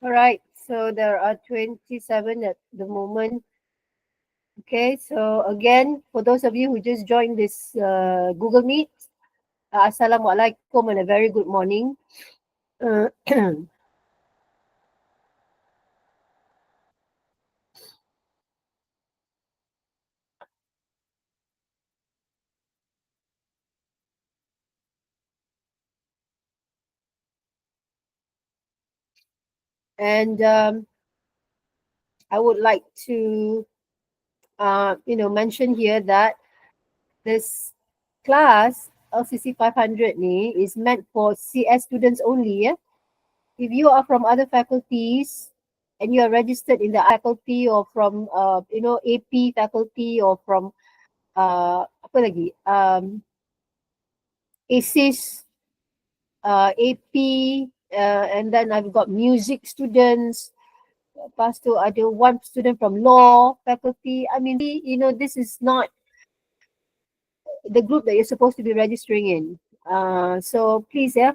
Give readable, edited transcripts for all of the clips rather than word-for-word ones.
All right. So there are 27 at the moment. Okay. So again, for those of you who just joined this Google Meet, Assalamualaikum and a very good morning. Uh, and I would like to, mention here that this class LCC500 ni is meant for CS students only. Yeah? If you are from other faculties and you are registered in the faculty or from AP faculty or from apa lagi ASIS, AP, and then I've got music students. Lepas tu ada one student from law faculty. I mean, this is not the group that you're supposed to be registering in. So please, yeah,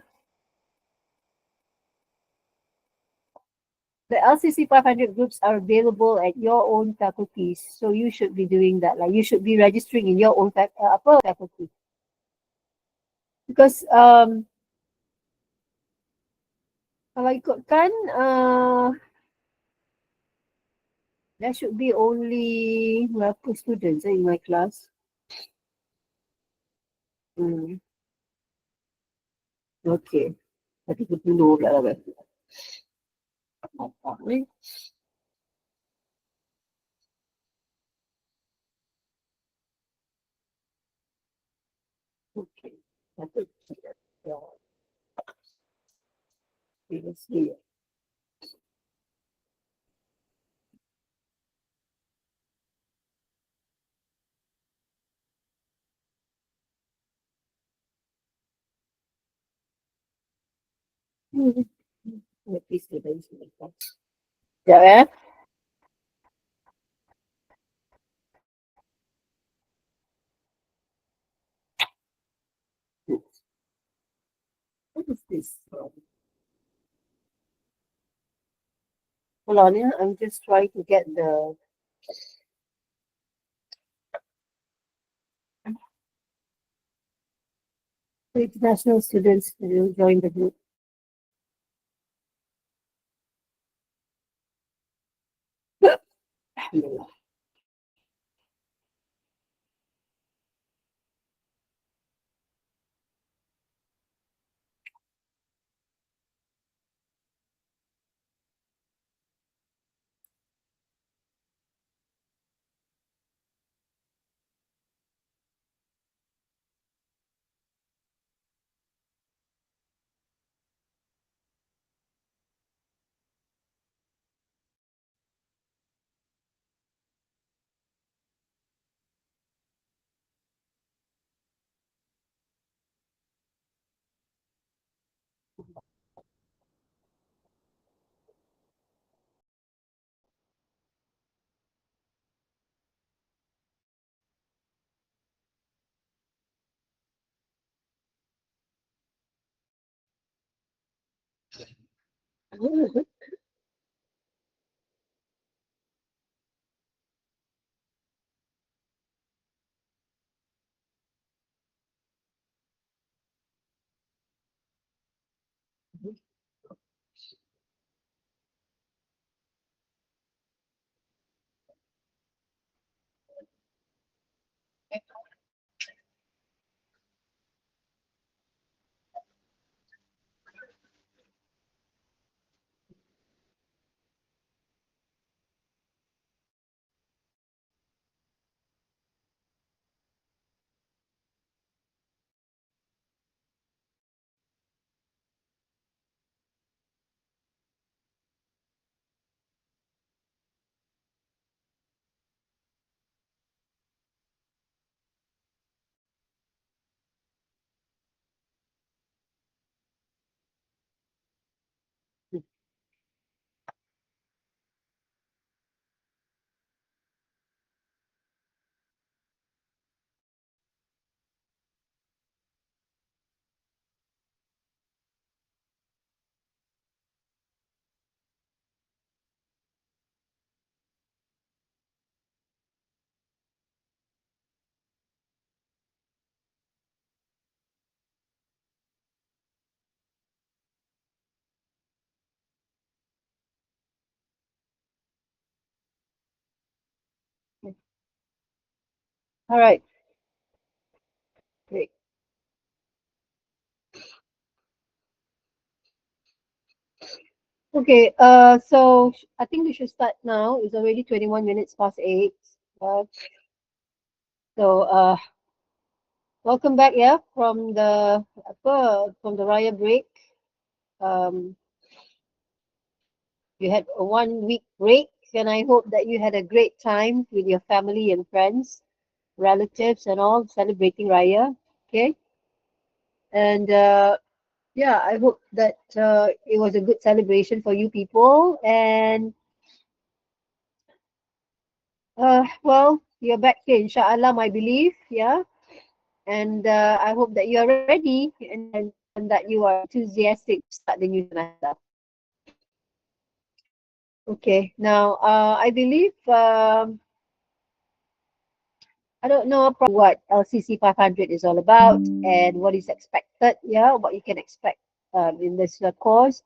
the LCC 500 groups are available at your own faculties. So you should be doing that. Like you should be registering in your own faculty. Because kalau ikutkan, there should be only berapa students in my class. Okay. 30 pula lah. Apa ni? Okay. Previously. Please stay there. Sekejap eh. What is this? Hold on, yeah. I'm just trying to get the international students to join the group. Alhamdulillah. All right, great. Okay, so I think we should start now. It's already 21 minutes past 8. Uh, so, welcome back, yeah, from the Raya break. Um, you had a 1 week break, and I hope that you had a great time with your family and friends, relatives, and all celebrating Raya. Okay, and yeah, I hope that it was a good celebration for you people. And well, you're back here, inshallah, I believe. Yeah, and I hope that you are ready and that you are enthusiastic to start the new semester. Okay, now I believe I don't know what LCC 500 is all about and what is expected. Yeah, what you can expect in this course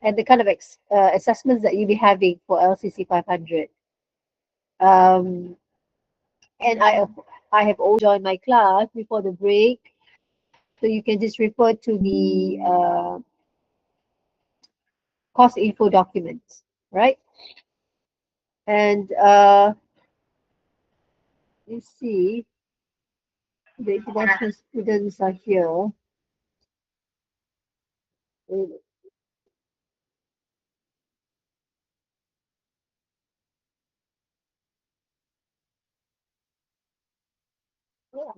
and the kind of assessments that you'll be having for LCC 500. Um, and I have also joined my class before the break, so you can just refer to the course info documents, right? And let's see, the international students are here. Yeah,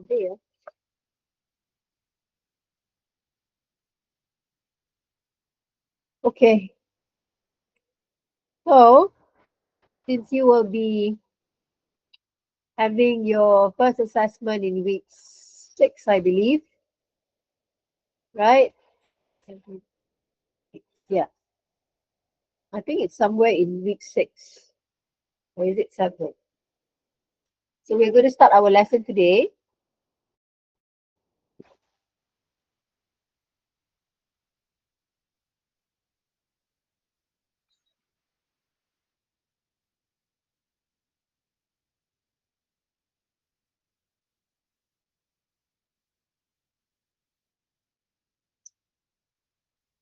there. Okay, so since you will be having your first assessment in week 6, I believe, right? Yeah, I think it's somewhere in week 6, or is it 7? So we're going to start our lesson today.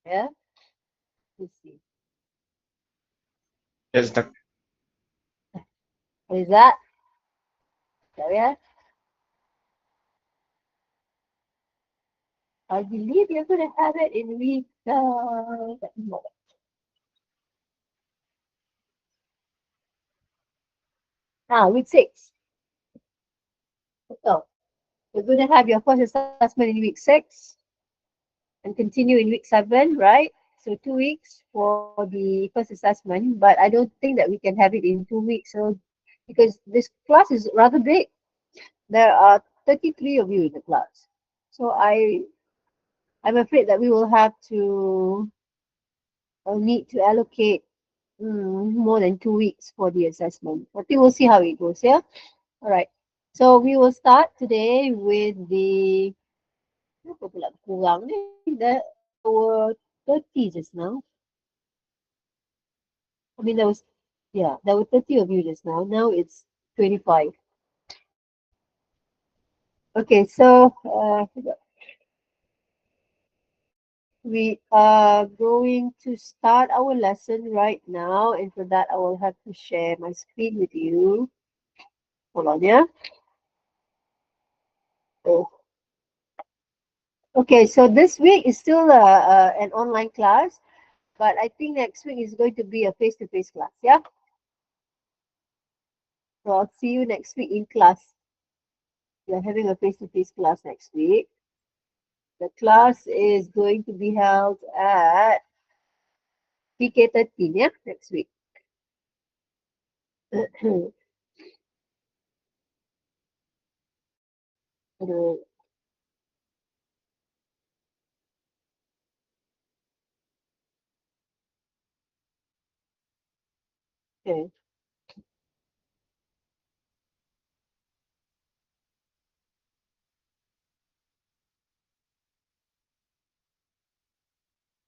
Yeah, let's see. Yes, the What is that? There we are. I believe you're going to have it in week. Week 6. So you're going to have your first assessment in week 6 and continue in week 7, right? So 2 weeks for the first assessment, but I don't think that we can have it in 2 weeks. So because this class is rather big, there are 33 of you in the class. So I'm afraid that we will have to need to allocate more than 2 weeks for the assessment. I think we'll see how it goes. Yeah. All right. So we will start today with the apa pula kurang ni? There were 30 just now. I mean, there were 30 of you just now. Now it's 25. Okay, so we are going to start our lesson right now, and for that, I will have to share my screen with you. Hold on, yeah. Oh. Okay, so this week is still an online class, but I think next week is going to be a face-to-face class, yeah? So I'll see you next week in class. We are having a face-to-face class next week. The class is going to be held at PK13, yeah, next week. Uh, okay,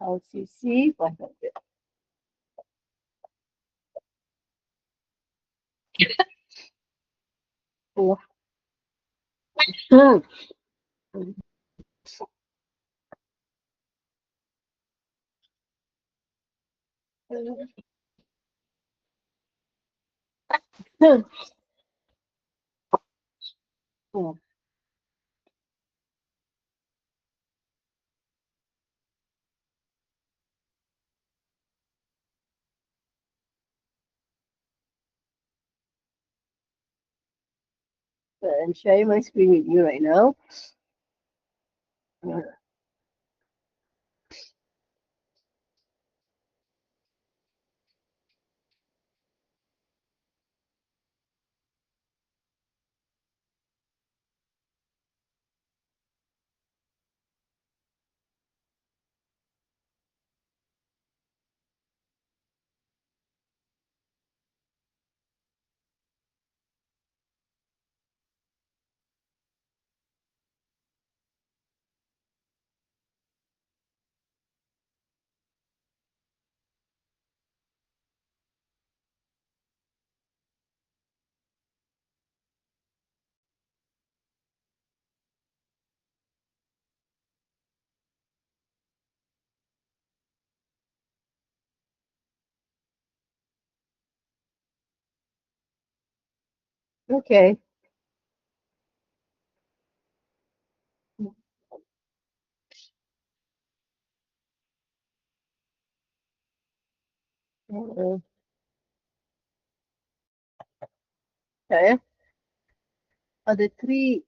LCC500. Oh, Hmm. I'm sharing my screen with you right now. Okay. Okay. Are the three?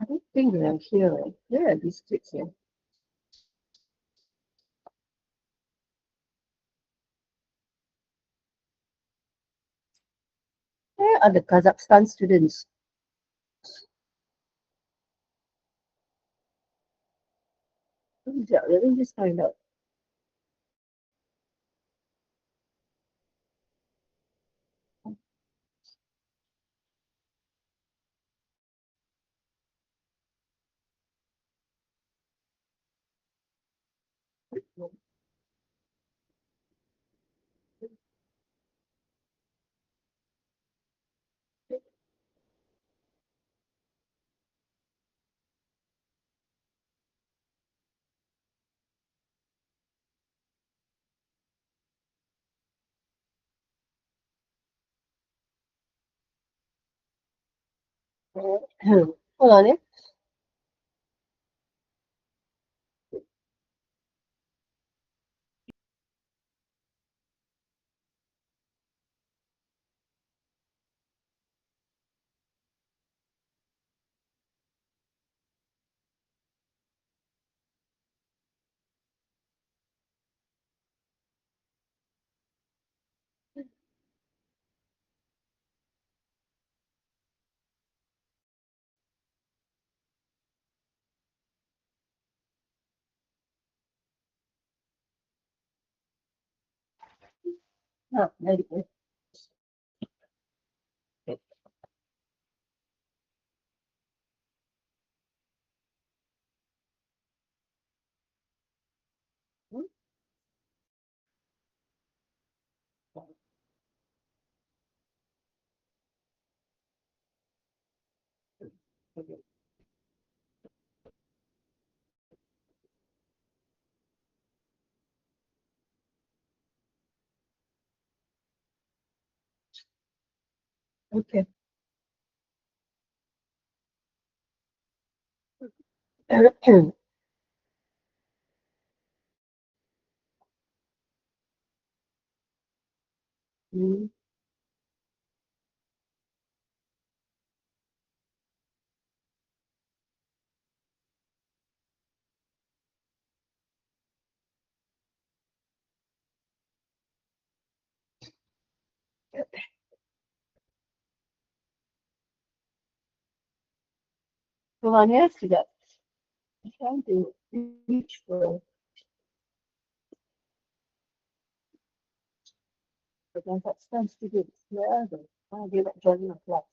I don't think they're here. Where are these kids here? Where are the Kazakhstan students? Let me just find out. Hold on, eh? Ah, there it is. Okay. Mm, Hold on, yes, to that. I'm trying to reach for the Kazakhstan students. Where are they? Why are they not joining the class?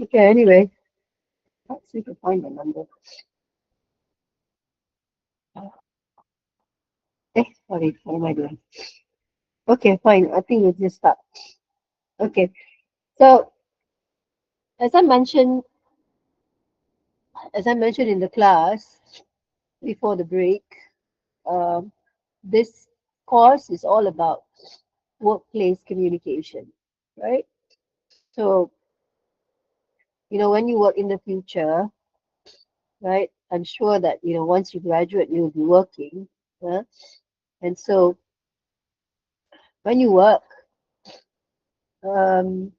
Okay, anyway, let's see if I can find the number. Sorry, what am I doing? Okay, fine. I think we'll just start. Okay, so as I mentioned, as I mentioned in the class before the break, um, this course is all about workplace communication, right? So, when you work in the future, right, I'm sure that, once you graduate, you'll be working. Yeah? And so when you work, um,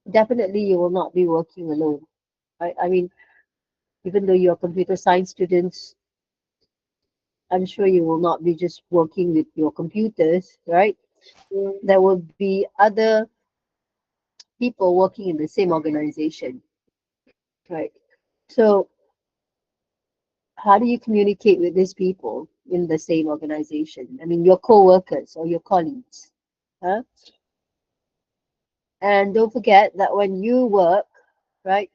definitely you will not be working alone, right? I mean, even though you're computer science students, I'm sure you will not be just working with your computers, right? There will be other people working in the same organization, right? So how do you communicate with these people in the same organization? I mean, your co-workers or your colleagues, huh? And don't forget that when you work, right,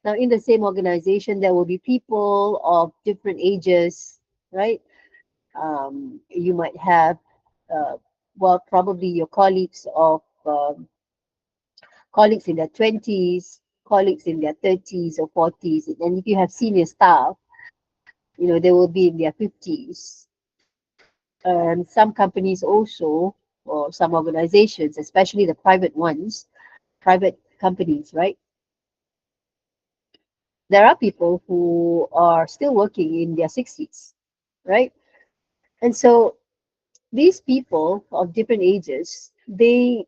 now in the same organization, there will be people of different ages, right? You might have, uh, well, probably your colleagues in their 20s, colleagues in their 30s or 40s, and if you have senior staff, they will be in their 50s. And some companies also, or some organizations, especially the private ones, private companies, right? There are people who are still working in their 60s, right? And so these people of different ages, they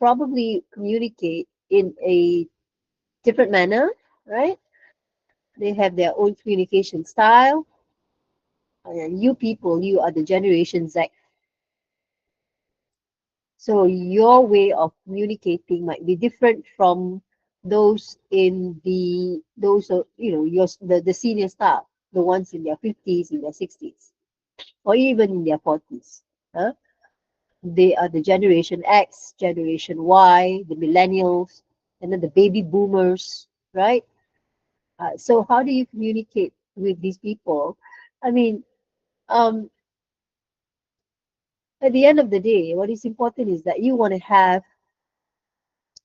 probably communicate in a different manner, right? They have their own communication style. And you people, you are the Generation Z. So your way of communicating might be different from those the senior staff, the ones in their 50s, in their 60s, or even in their 40s. Huh? They are the Generation X, Generation Y, the millennials, and then the baby boomers, right? So how do you communicate with these people? I mean, um, at the end of the day, what is important is that you want to have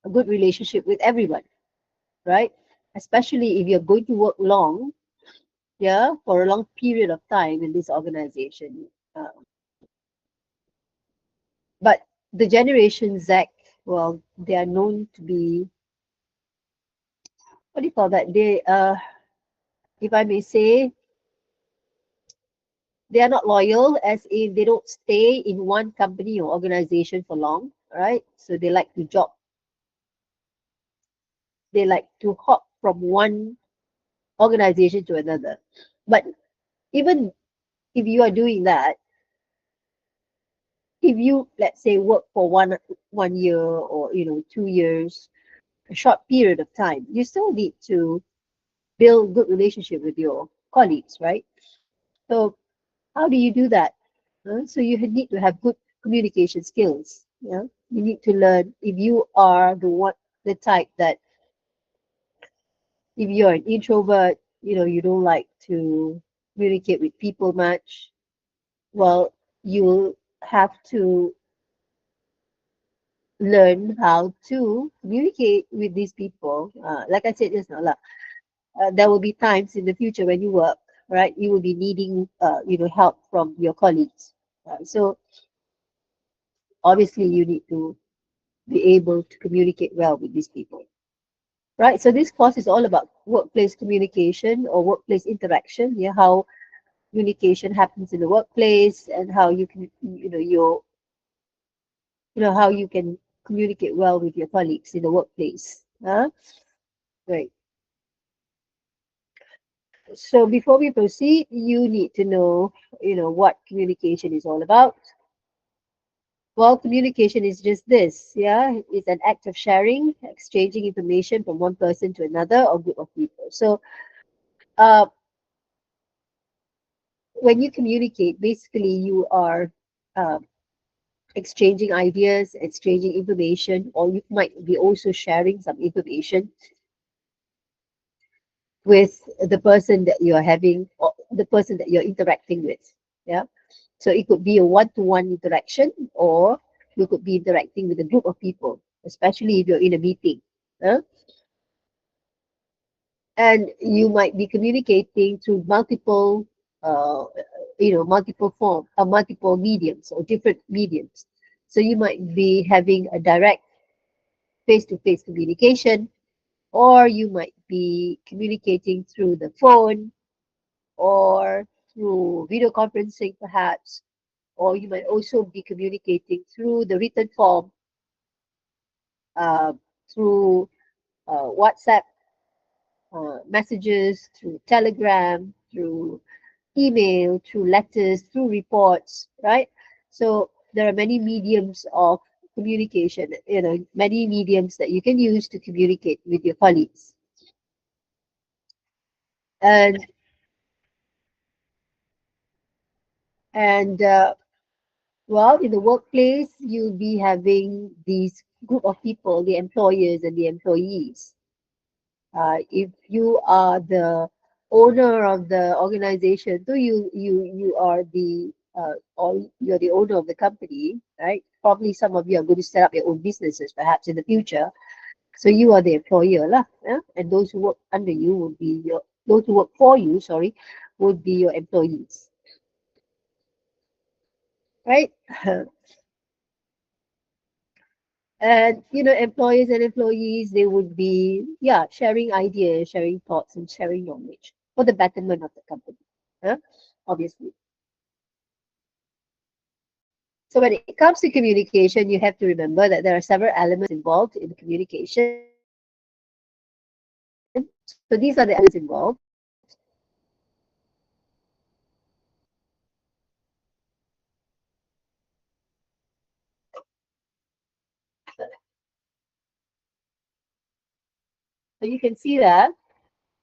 a good relationship with everyone, right? Especially if you're going to work long, yeah, for a long period of time in this organization. But the Generation Z, well, they are known to be, what do you call that? If I may say, they are not loyal, as in they don't stay in one company or organization for long, right? So they like to hop from one organization to another. But even if you are doing that, if you, let's say, work for one year, or 2 years, a short period of time, you still need to build good relationship with your colleagues, right? So how do you do that? So you need to have good communication skills. Yeah, you need to learn. If you are the type that, if you're an introvert, you don't like to communicate with people much. Well, you'll have to learn how to communicate with these people. Like I said just now, there will be times in the future when you work, right? You will be needing, help from your colleagues. So obviously, you need to be able to communicate well with these people, right? So this course is all about workplace communication or workplace interaction. Yeah, how communication happens in the workplace, and how you can, how you can communicate well with your colleagues in the workplace. Right. So before we proceed, you need to know, what communication is all about. Well, communication is just this, yeah. It's an act of sharing, exchanging information from one person to another or group of people. So, uh, when you communicate, basically you are uh, exchanging ideas, exchanging information, or you might be also sharing some information with the person that you're having or the person that you're interacting with. Yeah. So it could be a one-to-one interaction, or you could be interacting with a group of people, especially if you're in a meeting. Huh? And you might be communicating through multiple, uh, multiple multiple mediums or different mediums. So you might be having a direct face-to-face communication, or you might be communicating through the phone or through video conferencing, perhaps, or you might also be communicating through the written form, uh, through WhatsApp messages, through Telegram, through email, through letters, through reports, right? So there are many mediums of communication, many mediums that you can use to communicate with your colleagues. And and well, in the workplace, you'll be having these group of people, the employers and the employees. If you are the owner of the organization, so you are the or you're the owner of the company, right? Probably some of you are going to set up your own businesses, perhaps in the future. So you are the employer, lah, yeah? And those who work under you would be your those who work for you, sorry, would be your employees, right? And employers and employees, they would be, yeah, sharing ideas, sharing thoughts, and sharing knowledge for the betterment of the company. Huh? Obviously. So when it comes to communication, you have to remember that there are several elements involved in communication. So these are the elements involved. So you can see that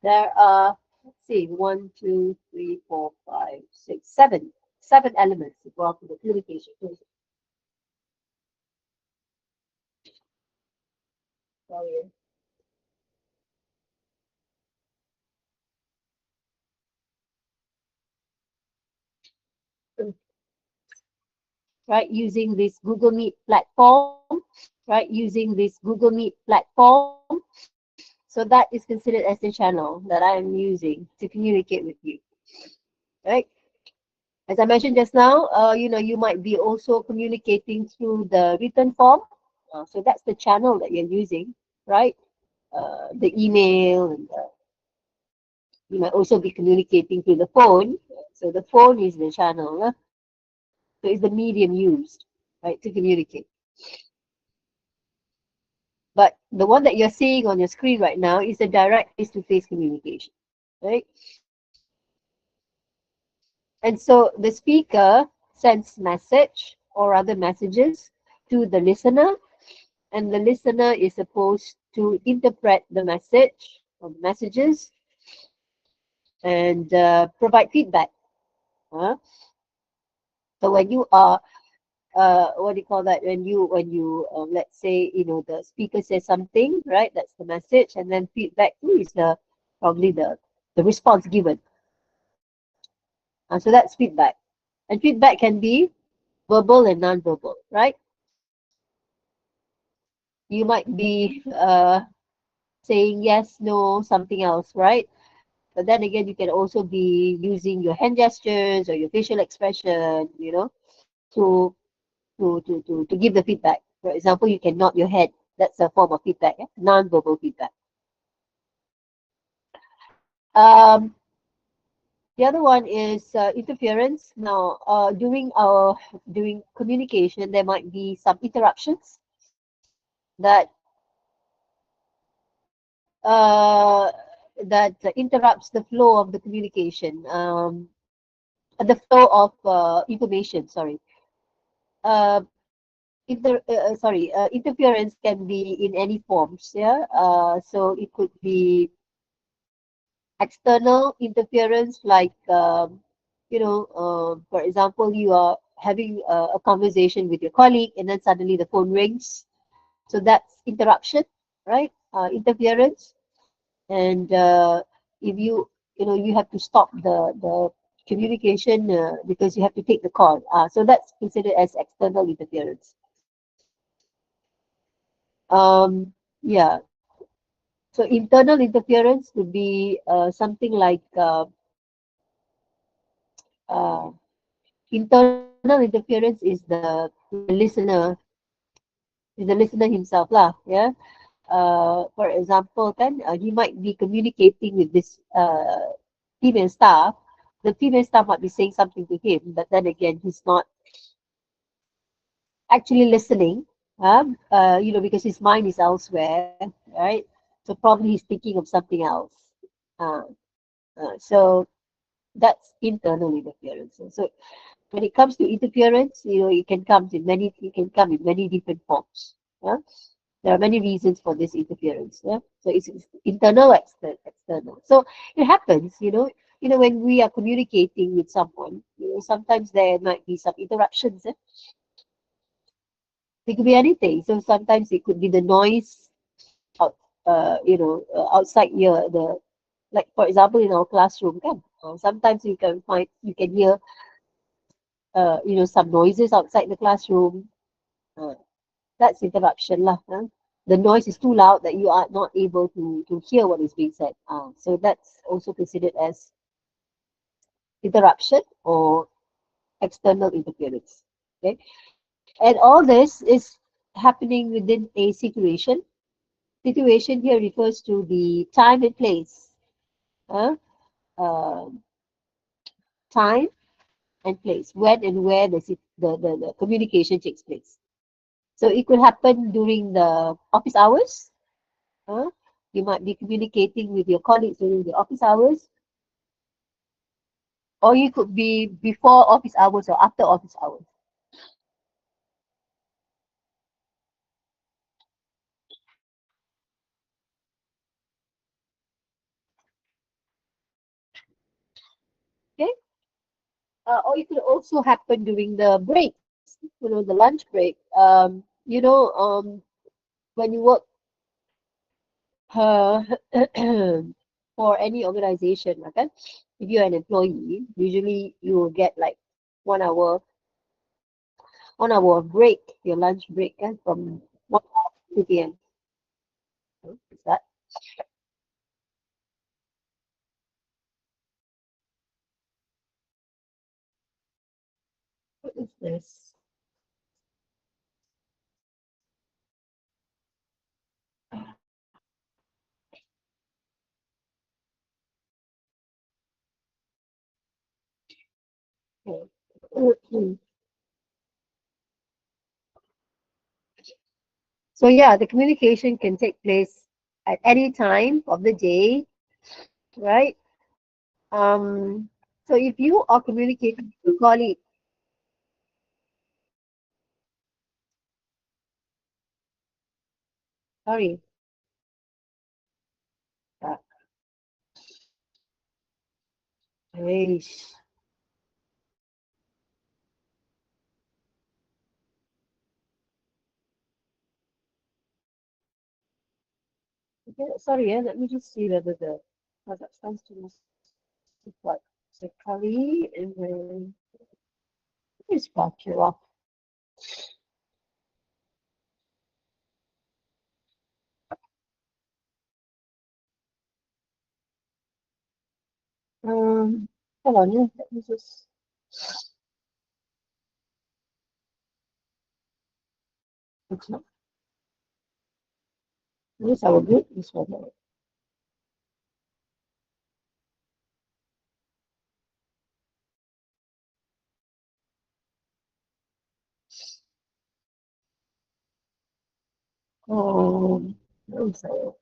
there are, let's see, one, two, three, four, five, six, seven elements involved in the communication process. Sorry. Right, using this Google Meet platform, right, using this Google Meet platform. So that is considered as the channel that I am using to communicate with you, right? As I mentioned just now, you might be also communicating through the written form. So that's the channel that you're using, right? The email, and you might also be communicating through the phone. So the phone is the channel. So it's the medium used, right, to communicate. But the one that you're seeing on your screen right now is a direct face-to-face communication, right? And so the speaker sends message or other messages to the listener, and the listener is supposed to interpret the message or the messages and provide feedback. Huh? So when you are what do you call that, when you let's say the speaker says something, right? That's the message, and then feedback too is the probably the response given. So that's feedback, and feedback can be verbal and non-verbal, right? You might be saying yes, no, something else, right? But then again, you can also be using your hand gestures or your facial expression, to to give the feedback. For example, you can nod your head. That's a form of feedback, non-verbal feedback. Um, the other one is interference. Now, during communication, there might be some interruptions that uh, interrupts the flow of the communication, the flow of information. Sorry. Uh, interference can be in any forms. Yeah. So it could be external interference, like for example, you are having a conversation with your colleague, and then suddenly the phone rings. So that's interruption, right? Interference. And if you have to stop the communication because you have to take the call. So that's considered as external interference. Yeah. So internal interference would be something like uh, internal interference is the listener himself lah. Yeah. For example, kan, he might be communicating with this female staff. The female staff might be saying something to him, but then again, he's not actually listening. Because his mind is elsewhere, right? So probably he's thinking of something else. Uh, so that's internal interference. So when it comes to interference, it can come in many different forms. Yeah? There are many reasons for this interference. Yeah? So it's internal, external. So it happens, when we are communicating with someone, sometimes there might be some interruptions. It could be anything. So sometimes it could be the noise out, outside like for example in our classroom, kan? Sometimes you can hear, some noises outside the classroom. Uh, that's interruption lah. The noise is too loud that you are not able to hear what is being said. So that's also considered as interruption or external interference. Okay, and all this is happening within a situation. Situation here refers to the time and place. Uh, uh, Time and place, when and where the communication takes place. So it could happen during the office hours. Uh, you might be communicating with your colleagues during the office hours, or you could be before office hours or after office hours. Okay, or it could also happen during the breaks. The lunch break. When you work uh, for any organization, okay? If you're an employee, usually you will get like 1 hour, 1 hour of break, your lunch break, from 2 p.m. Is that? What is this? Okay. So yeah, the communication can take place at any time of the day, right? So if you are communicating with your colleague, sorry, uh, eish. Okay, sorry, let me just see whether the Kazakhstan students what secretary and then is Bakira. Hold on, yeah, let me just. It's not this our group. This one. Where is that?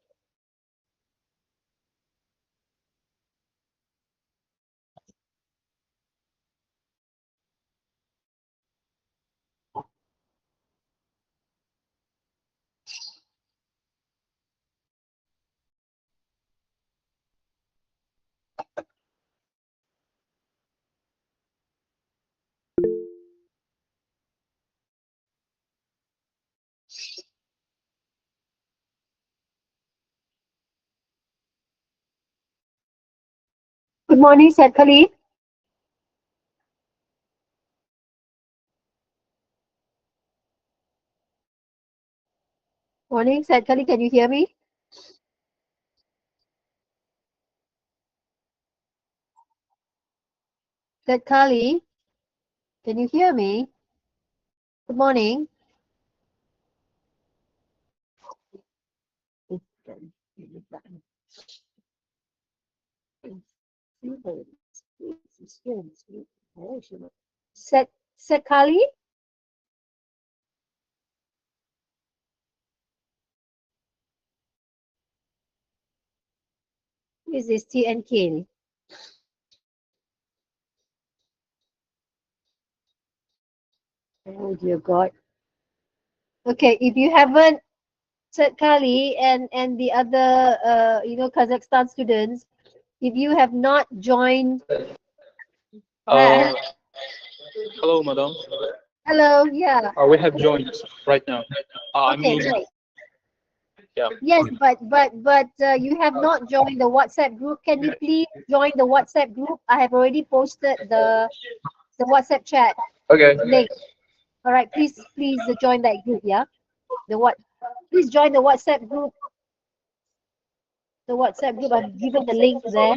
Good morning, Said Kali. Morning, Said Kali. Can you hear me? Said Kali, can you hear me? Good morning. Said Said Kali, is this TNK? Oh dear God. Okay, if you haven't, Said Kali and the other Kazakhstan students, if you have not joined, Uh, Hello, madam. hello, yeah, We have joined right now. I okay, mean, right. yeah. Yes, but you have not joined the WhatsApp group. Can you please join the WhatsApp group? I have already posted the WhatsApp chat Okay. link. All right, please join that group. Yeah, the what? Please join the WhatsApp group. The WhatsApp group. I've given the link there.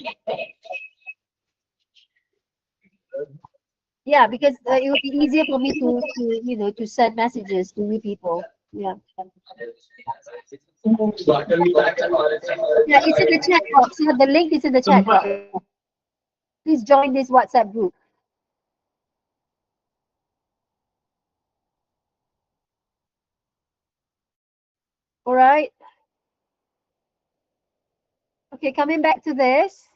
Yeah, because it will be easier for me to send messages to you people. Yeah, yeah. It's in the chat box. Yeah, the link is in the chat box. Please join this WhatsApp group. All right. Okay, coming back to this.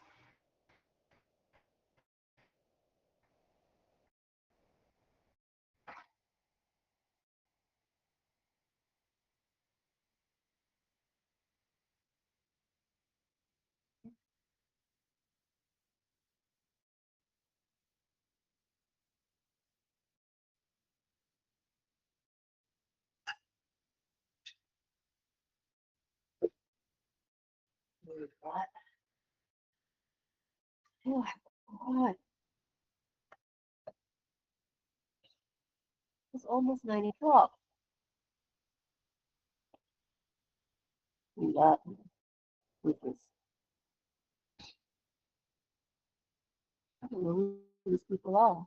Oh, God, it's almost 9 o'clock. Yeah, with this. I don't know who these people are.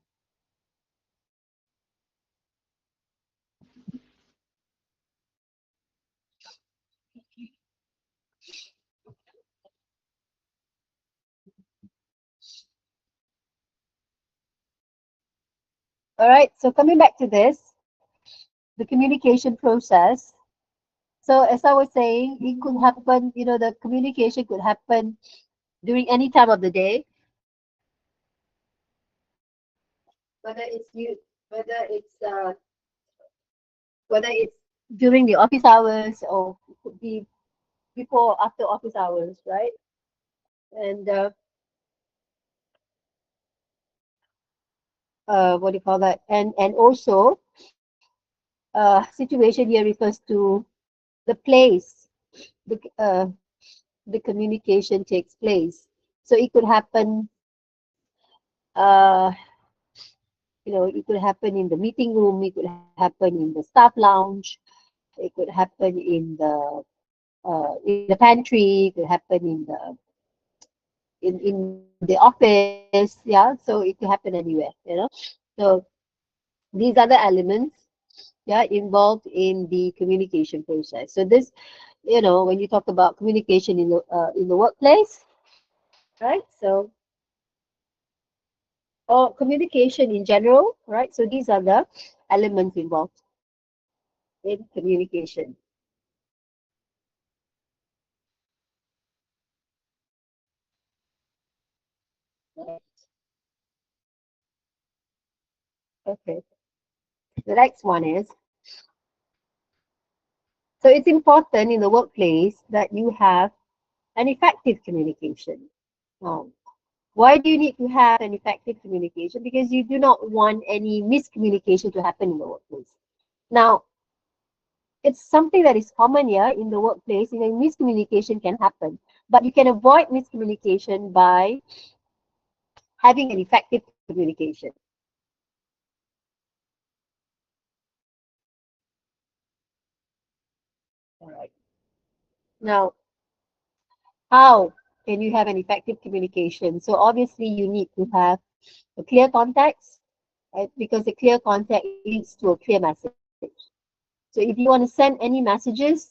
All right, so coming back to this, the communication process. So as I was saying, it could happen, the communication could happen during any time of the day, whether it's you, whether it's uh, whether it's during the office hours or it could be before, after office hours, right? And what do you call that? And also, situation here refers to the place the the communication takes place. So it could happen, uh, it could happen in the meeting room, it could happen in the staff lounge, it could happen in the pantry, it could happen in the office, yeah. So it could happen anywhere. So these are the elements, yeah, involved in the communication process. So this, when you talk about communication in the workplace, right? So or communication in general, right? So these are the elements involved in communication. Right. Okay. The next one is, so it's important in the workplace that you have an effective communication. Now, why do you need to have an effective communication? Because you do not want any miscommunication to happen in the workplace. Now, it's something that is common here in the workplace. Miscommunication can happen, but you can avoid miscommunication by having an effective communication. All right. Now, how can you have an effective communication? So obviously you need to have a clear context, right? Because the clear context leads to a clear message. So if you want to send any messages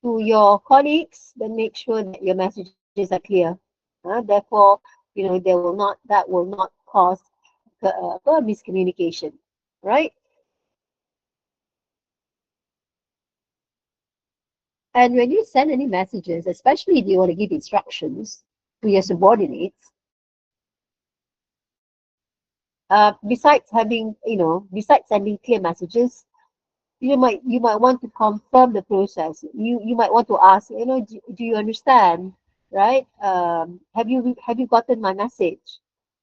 to your colleagues, then make sure that your messages are clear. Therefore, that will not cause miscommunication, right? And when you send any messages, especially if you want to give instructions to your subordinates, besides sending clear messages, you might want to confirm the process. You might want to ask, do you understand, right? Have you gotten my message?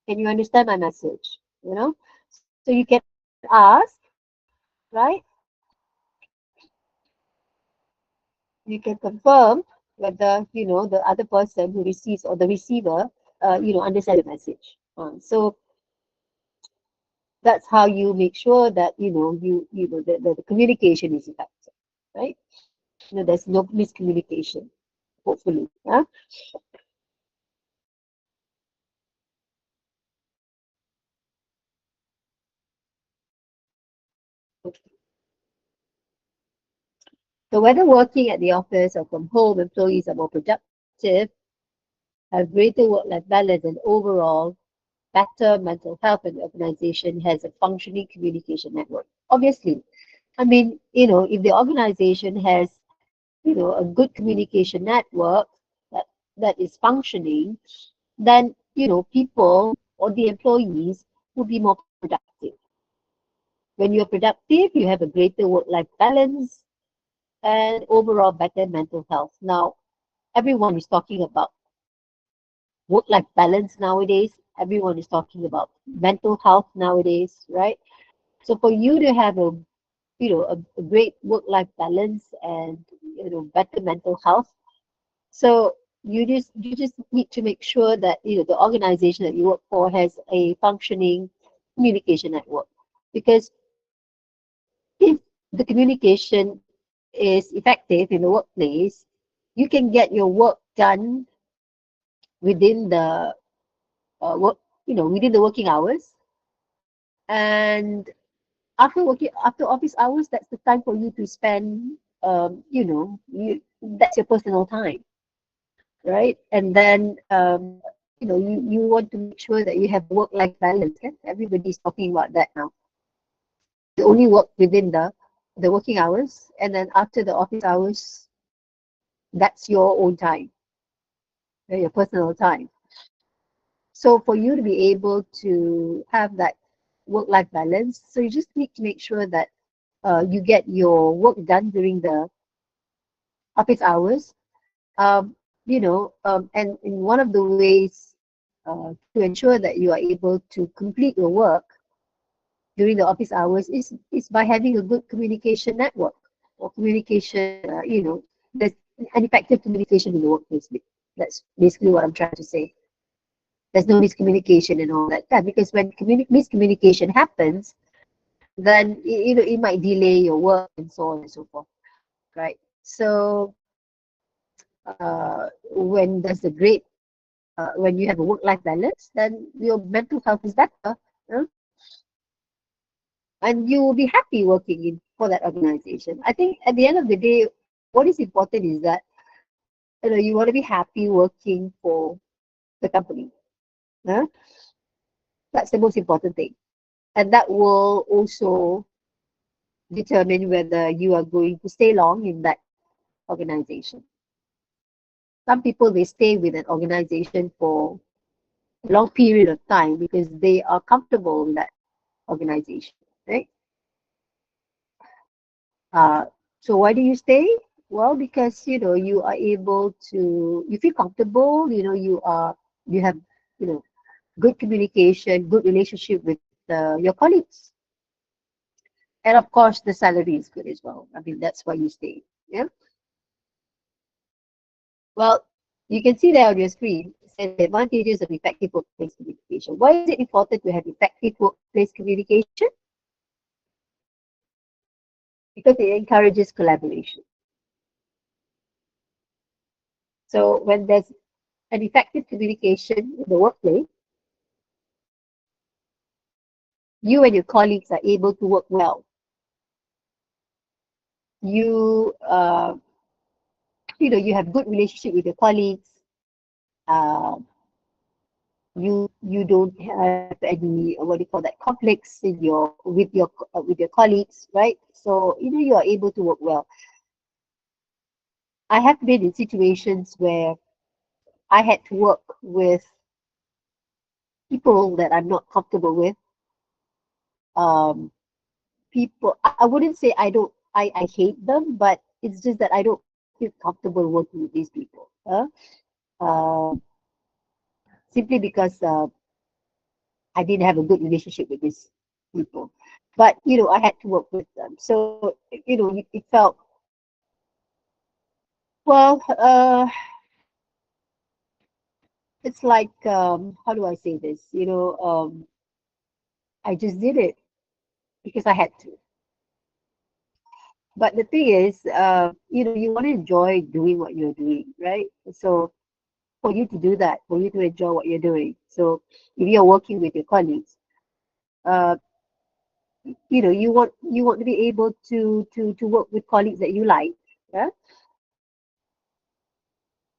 Can you understand my message? So you can ask, right? You can confirm whether the other person who receives or the receiver understand the message. So that's how you make sure that the communication is effective, right? There's no miscommunication, hopefully. Yeah. So whether working at the office or from home, employees are more productive, have greater work-life balance, and overall better mental health, and the organization has a functioning communication network. Obviously, I mean, if the organization has, a good communication network that that is functioning, then people or the employees will be more productive. When you're productive, you have a greater work-life balance and overall better mental health. Now, everyone is talking about work-life balance nowadays. Everyone is talking about mental health nowadays, right? So for you to have a great work-life balance and better mental health, so you just need to make sure that the organization that you work for has a functioning communication network. Because if the communication is effective in the workplace, you can get your work done within the within the working hours. And after office hours, that's the time for you to spend, that's your personal time, right? And then, you want to make sure that you have work-life balance. Okay? Everybody's talking about that now. You only work within the working hours, and then after the office hours, that's your own time, right? Your personal time. So for you to be able to have that work-life balance, so you just need to make sure that you get your work done during the office hours. And in one of the ways to ensure that you are able to complete your work during the office hours is by having a good communication network or communication. There's an effective communication in the workplace. That's basically what I'm trying to say. There's no miscommunication and all that. Yeah, because when miscommunication happens, then it might delay your work and so on and so forth, right? So when there's a great when you have a work-life balance, then your mental health is better, huh? And you will be happy working in for that organization. I think at the end of the day, what is important is that you want to be happy working for the company. Huh? That's the most important thing, and that will also determine whether you are going to stay long in that organization. Some people, they stay with an organization for a long period of time because they are comfortable in that organization, right? Uh, so why do you stay? Well, because you are able to, you feel comfortable. You have good communication, good relationship with your colleagues, and of course the salary is good as well. I mean, that's why you stay. Yeah. Well, you can see there on your screen and the advantages of effective workplace communication. Why is it important to have effective workplace communication? Because it encourages collaboration. So when there's an effective communication in the workplace, you and your colleagues are able to work well. You, you have good relationship with your colleagues. Uh, you don't have any what do you call that conflicts in your with your colleagues, right? So you are able to work well. I have been in situations where I had to work with people that I'm not comfortable with. Um, People, I wouldn't say I hate them, but it's just that I don't feel comfortable working with these people. Uh, Simply because I didn't have a good relationship with these people. But I had to work with them, so it felt well. It's like how do I say this? I just did it because I had to. But the thing is, you want to enjoy doing what you're doing, right? So for you to do that, for you to enjoy what you're doing. So if you're working with your colleagues, uh, you want to be able to work with colleagues that you like, yeah,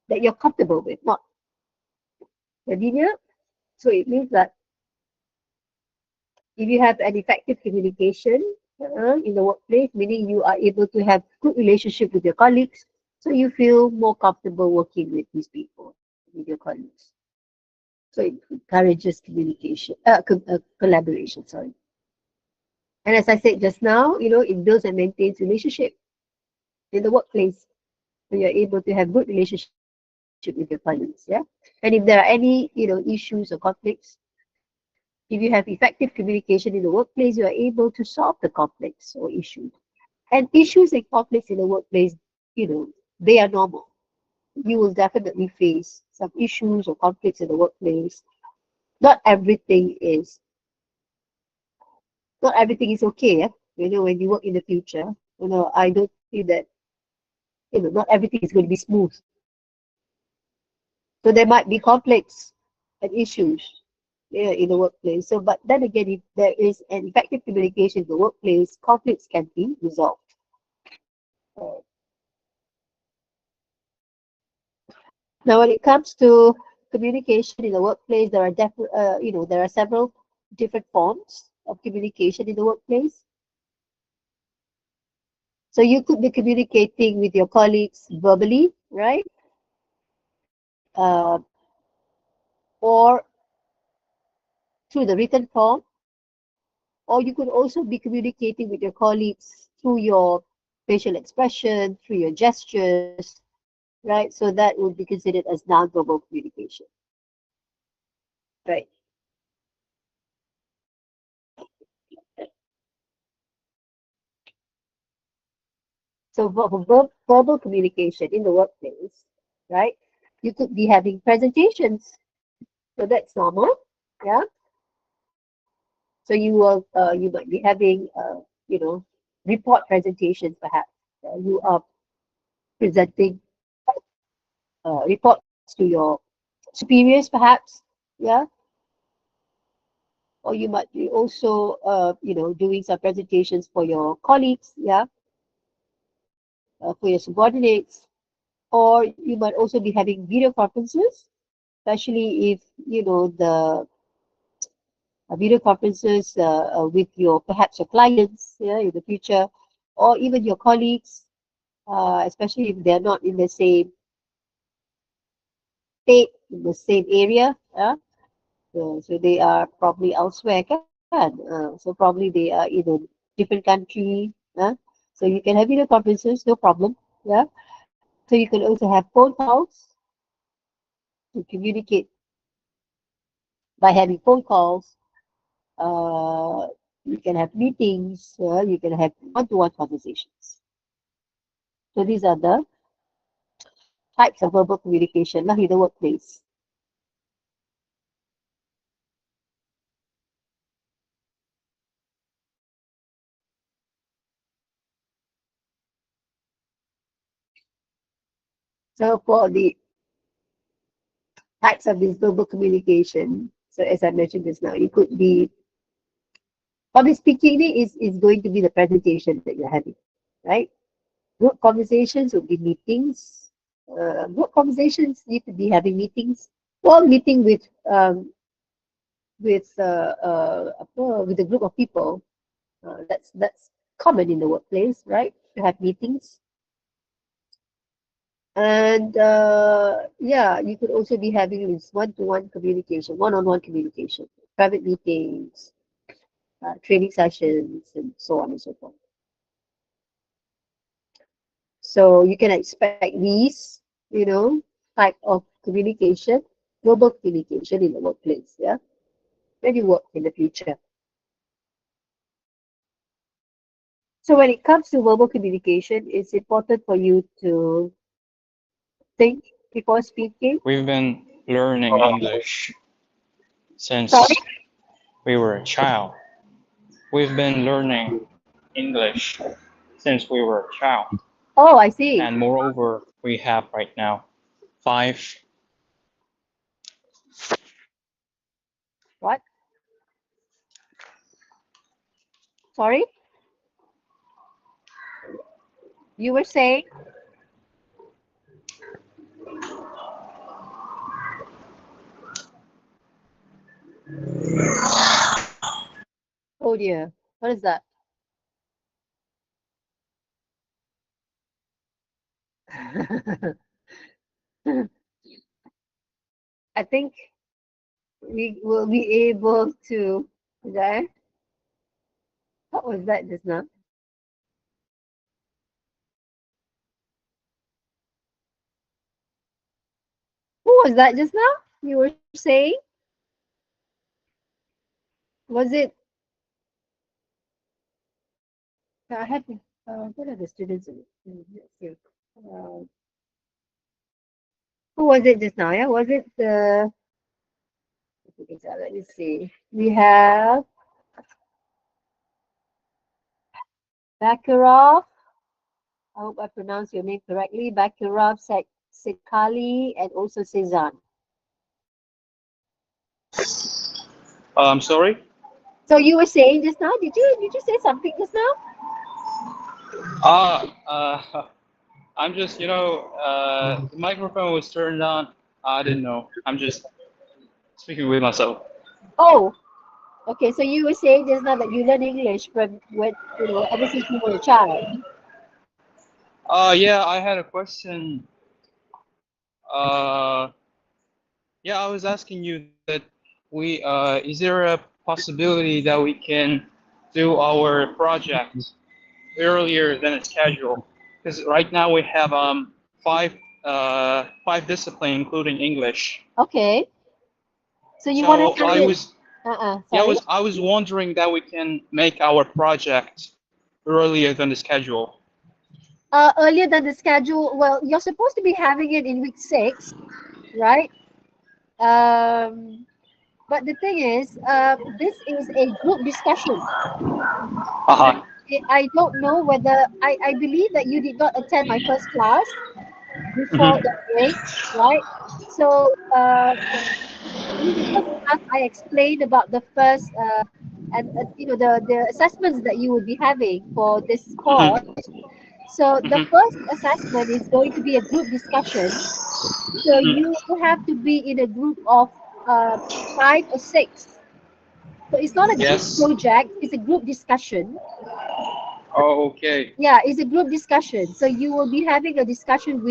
that you're comfortable with, not convenient. So it means that if you have an effective communication in the workplace, meaning you are able to have good relationship with your colleagues, so you feel more comfortable working with these people, with your colleagues. So it encourages communication, collaboration. Sorry. And as I said just now, it builds and maintains relationship in the workplace. So you're able to have good relationship with your colleagues, yeah. And if there are any, issues or conflicts, if you have effective communication in the workplace, you are able to solve the conflicts or issues. And issues and conflicts in the workplace, they are normal. You will definitely face some issues or conflicts in the workplace. Not everything is not everything is okay. When you work in the future, I don't think that not everything is going to be smooth. So there might be conflicts and issues, yeah, in the workplace. So, but then again, if there is an effective communication in the workplace, conflicts can be resolved. Uh, Now, when it comes to communication in the workplace, there are several different forms of communication in the workplace. So you could be communicating with your colleagues verbally, right? Or through the written form, or you could also be communicating with your colleagues through your facial expression, through your gestures, right? So that would be considered as non-verbal communication, right? So verbal communication in the workplace, right? You could be having presentations, so that's normal, yeah. You might be having, report presentations, perhaps. You are presenting reports to your superiors, perhaps, yeah. Or you might be also, doing some presentations for your colleagues, yeah, for your subordinates. Or you might also be having video conferences, especially if, the video conferences with your perhaps your clients, yeah, in the future, or even your colleagues, especially if they're not in the same state, in the same area. So they are probably elsewhere, kan? So probably they are in a different country. So you can have video conferences, no problem. Yeah. So you can also have phone calls to communicate by having phone calls. Uh, you can have meetings. You can have one-to-one conversations. So these are the types of verbal communication in the workplace. So for the types of this verbal communication, so as I mentioned just now, it could be public speaking is going to be the presentation that you're having, right? Group conversations would be meetings. Group conversations need to be having meetings. Well, meeting with a group of people. That's common in the workplace, right? To have meetings. And yeah, you could also be having this one-to-one communication, one-on-one communication, private meetings, training sessions, and so on and so forth. So you can expect these, type of communication, global communication in the workplace, yeah, when you work in the future. So when it comes to verbal communication, it's important for you to think before speaking. We've been learning English Sorry? since we were a child. We've been learning English since we were a child. Oh, I see. And moreover, we have right now five. What? Sorry? You were saying? Oh dear. What is that? I think we will be able to. There. What was that just now? Who was that just now? You were saying? Was it? I had. What are the students? Let's see. Uh, who was it just now? Yeah, was it the? Let me see. We have Bakarov. I hope I pronounced your name correctly. Bakarov, Sekali, and also Cezanne. I'm sorry. So you were saying just now? Did you say something just now? Ah, I'm just, the microphone was turned on. I didn't know. I'm just speaking with myself. Oh, okay. So you were saying just now that you learn English from when ever since you were a child. Yeah, I had a question. Uh, yeah, I was asking you that is there a possibility that we can do our project earlier than a schedule? Because right now we have five five discipline, including English. Okay. So you want So to have it? Sorry. I was wondering that we can make our project earlier than the schedule. Earlier than the schedule. Well, you're supposed to be having it in week 6, right? Um, but the thing is, this is a group discussion. Uh-huh. I don't know whether I believe that you did not attend my first class before the Mm-hmm. break, right? So in the first class, I explained about the first and the assessments that you will be having for this course. Mm-hmm. So the Mm-hmm. first assessment is going to be a group discussion. So you have to be in a group of uh, 5 or 6. So it's not a group Yes. project; it's a group discussion. Oh, okay. Yeah, it's a group discussion. So you will be having a discussion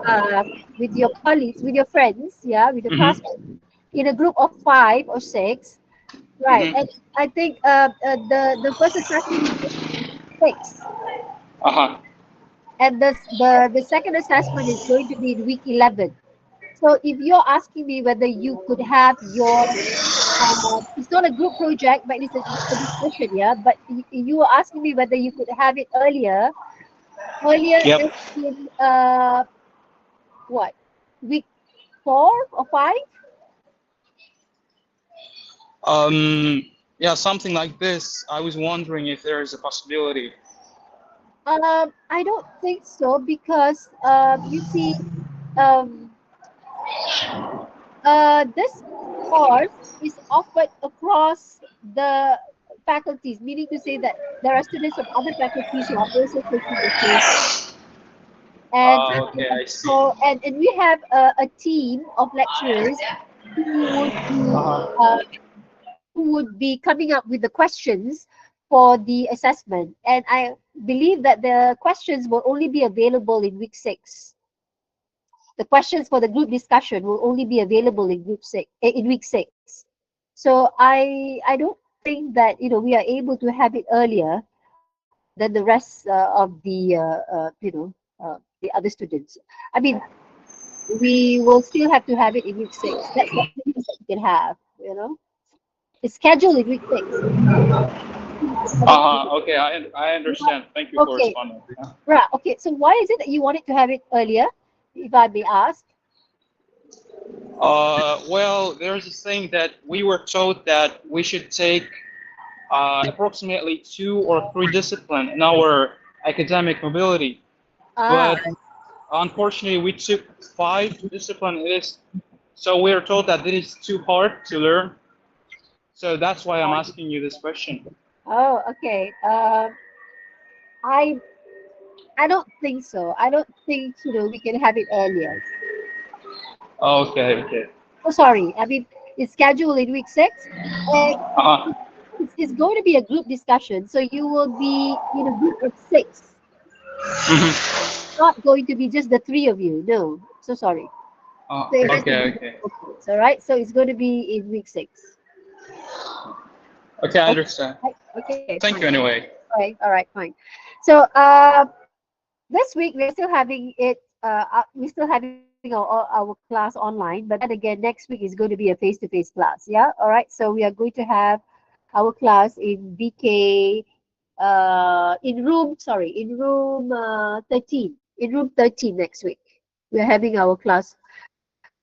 uh, with your colleagues, with your friends, yeah, with your Mm-hmm. classmates, in a group of 5 or 6, right? Mm-hmm. And I think the first assessment is 6, Uh-huh. and the second assessment is going to be in week 11. So if you're asking me whether you could have it's not a group project, but it's a discussion, yeah. But you were asking me whether you could have it earlier Yep. in what, week 4 or 5? Um, yeah, something like this. I was wondering if there is a possibility. I don't think so because you see, um, this course is offered across the faculties, meaning to say that there are students from other faculties who are also taking the same. And Okay, I see. and we have a team of lecturers who would be Uh-huh. uh, who would be coming up with the questions for the assessment. And I believe that the questions will only be available in week 6. The questions for the group discussion will only be available in in week 6. So I don't think that we are able to have it earlier than the rest of the other students. I mean, we will still have to have it in week 6. That's the earliest that we can have. It's scheduled in week 6. Okay, I understand. Thank you for Okay, responding. right. Okay, so why is it that you wanted to have it earlier, if I may ask? Well, there's a saying that we were told that we should take approximately 2 or 3 disciplines in our academic mobility, Ah, but unfortunately, we took 5 disciplines. It is so we are told that it is too hard to learn. So that's why I'm asking you this question. oh, okay. I I don't think so. I don't think we can have it earlier. Okay, okay. Oh, sorry. I mean, it's scheduled in week 6, and Uh-huh. it's going to be a group discussion. So you will be in a group of 6, Mhm. not going to be just the three of you. No, so sorry. So it has to be Okay, a okay. group of 6. All right. So it's going to be in week 6. Okay, I Okay. understand. Right? Okay. Thank Fine. you anyway. All right. All right. Fine. So this week we're still having it. We're still having our class online, but then again, next week is going to be a face-to-face class. Yeah. All right. So we are going to have our class in BK. In room 13. In room 13 next week. We're having our class.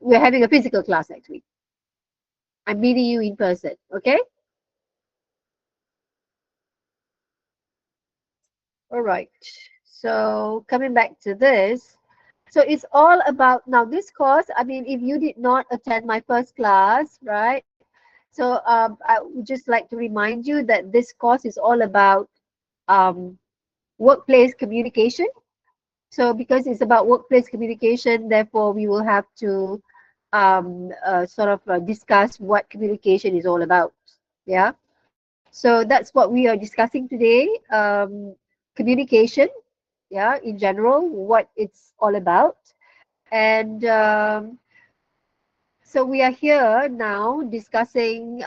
We're having a physical class next week. I'm meeting you in person. Okay. All right. So coming back to this. So it's all about now this course. I mean, if you did not attend my first class, right? So I would just like to remind you that this course is all about um, workplace communication. So because it's about workplace communication, therefore we will have to sort of discuss what communication is all about. Yeah. So that's what we are discussing today. Communication, yeah, in general, what it's all about. And so we are here now discussing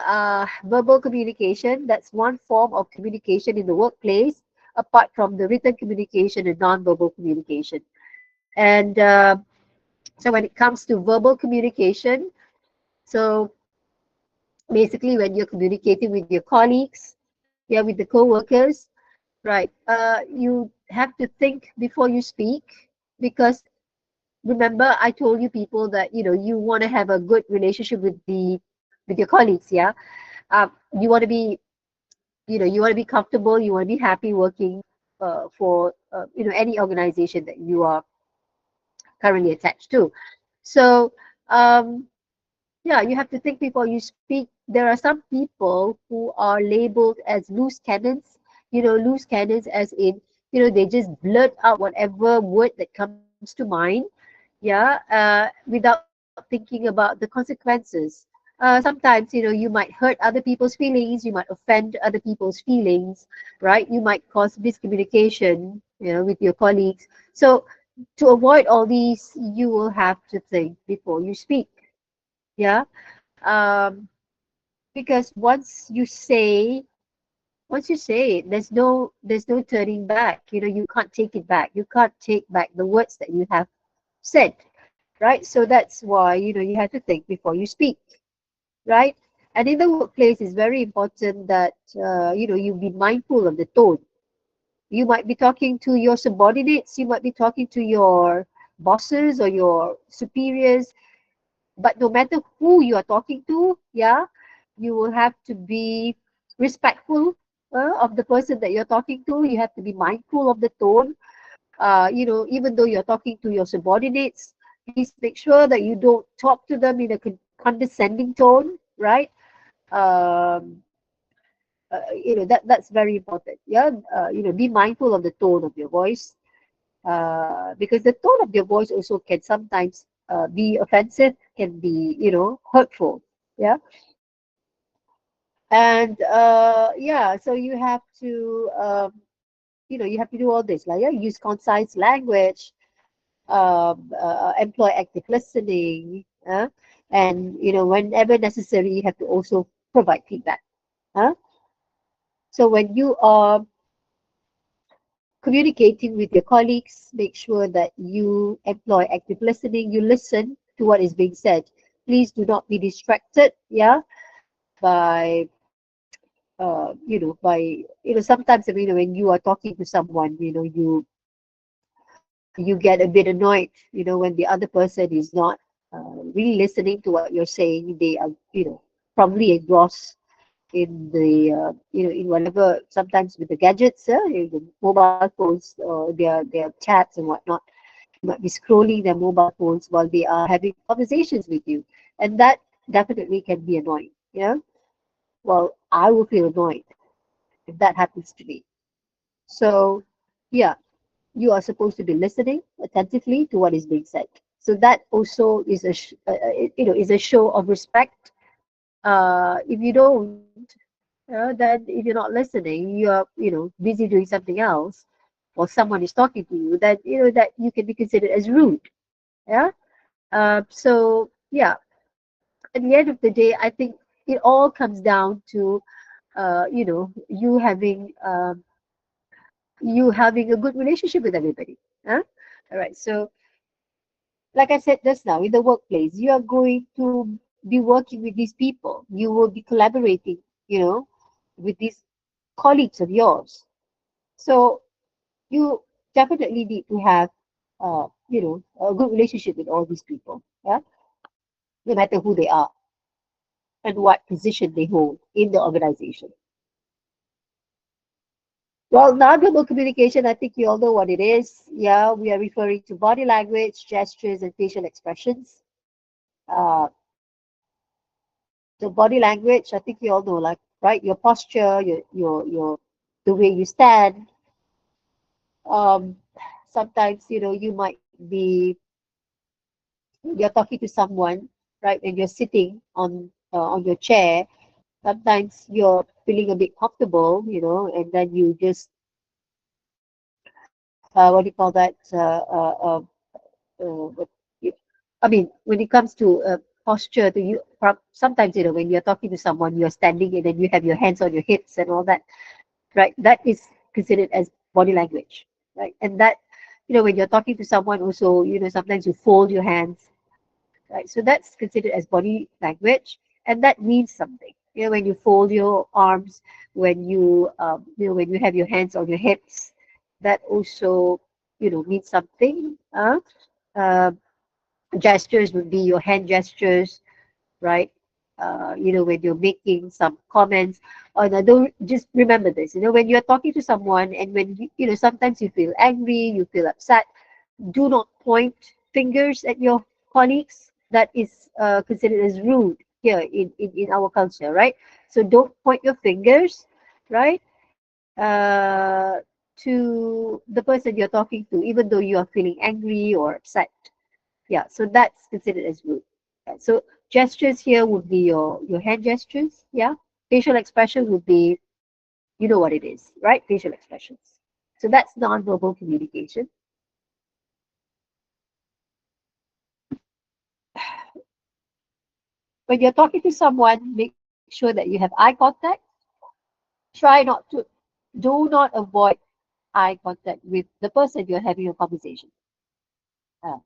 verbal communication. That's one form of communication in the workplace, apart from the written communication and non-verbal communication. And so when it comes to verbal communication, so basically when you're communicating with your colleagues, yeah, with the co-workers, right? You have to think before you speak because remember I told you people that you want to have a good relationship with your colleagues, yeah. You want to be you want to be comfortable, you want to be happy working for any organization that you are currently attached to. So um, yeah, you have to think before you speak. There are some people who are labeled as loose cannons, loose cannons as in they just blurt out whatever word that comes to mind, yeah, without thinking about the consequences. Sometimes you might hurt other people's feelings, you might offend other people's feelings, right? You might cause miscommunication with your colleagues. So to avoid all these, you will have to think before you speak, yeah. um because once you say it, there's no turning back. You can't take it back. You can't take back the words that you have said, right? So that's why you have to think before you speak, right? And in the workplace, it's very important that you be mindful of the tone. You might be talking to your subordinates, you might be talking to your bosses or your superiors, but no matter who you are talking to, yeah, you will have to be respectful, of the person that you're talking to. You have to be mindful of the tone. Even though you're talking to your subordinates, please make sure that you don't talk to them in a condescending tone, right? Um, that's very important. Yeah, be mindful of the tone of your voice, because the tone of your voice also can sometimes be offensive, can be hurtful. Yeah, and yeah, so you have to do all this, like, yeah, use concise language, employ active listening, and whenever necessary, you have to also provide feedback. Uh. So when you are communicating with your colleagues, make sure that you employ active listening. You listen to what is being said. Please do not be distracted, yeah, by sometimes, when you are talking to someone, you get a bit annoyed, when the other person is not really listening to what you're saying. They are, probably engrossed in in whatever, sometimes with the gadgets, in the mobile phones, or their chats and whatnot. They might be scrolling their mobile phones while they are having conversations with you, and that definitely can be annoying. Yeah, well, I will feel annoyed if that happens to me. So, yeah, you are supposed to be listening attentively to what is being said. So that also is is a show of respect. If you don't, then if you're not listening, you're busy doing something else, or someone is talking to you, that that you can be considered as rude. Yeah. So yeah, at the end of the day, I think it all comes down to you having a good relationship with everybody. Huh? All right. So, like I said just now, in the workplace, you are going to be working with these people. You will be collaborating, with these colleagues of yours. So you definitely need to have, a good relationship with all these people. Yeah, no matter who they are and what position they hold in the organization. Well, nonverbal communication, I think you all know what it is. Yeah, we are referring to body language, gestures, and facial expressions. Uh, so body language, I think you all know, like, right, your posture, the way you stand. Um, Sometimes, you might be, you're talking to someone, right, and you're sitting on your chair. Sometimes you're feeling a bit comfortable, and then you just, what do you call that? What, you, I mean, when it comes to posture, to you, sometimes, when you're talking to someone, you're standing and then you have your hands on your hips and all that, right? That is considered as body language, right? And that, when you're talking to someone, also, sometimes you fold your hands, right? So that's considered as body language, and that means something. When you fold your arms, when you have your hands on your hips, that also, means something. Uh, Gestures would be your hand gestures, right? When you're making some comments. Oh, now don't just remember this. When you're talking to someone, and when sometimes you feel angry, you feel upset, do not point fingers at your colleagues. That is considered as rude here in our culture, right? So don't point your fingers, right? Uh, to the person you're talking to, even though you are feeling angry or upset. Yeah, so that's considered as rude. Yeah, so gestures here would be your hand gestures. Yeah, facial expression would be, you know what it is, right? Facial expressions. So that's nonverbal communication. When you're talking to someone, make sure that you have eye contact. Try not to, do not avoid eye contact with the person you're having a conversation. Uh,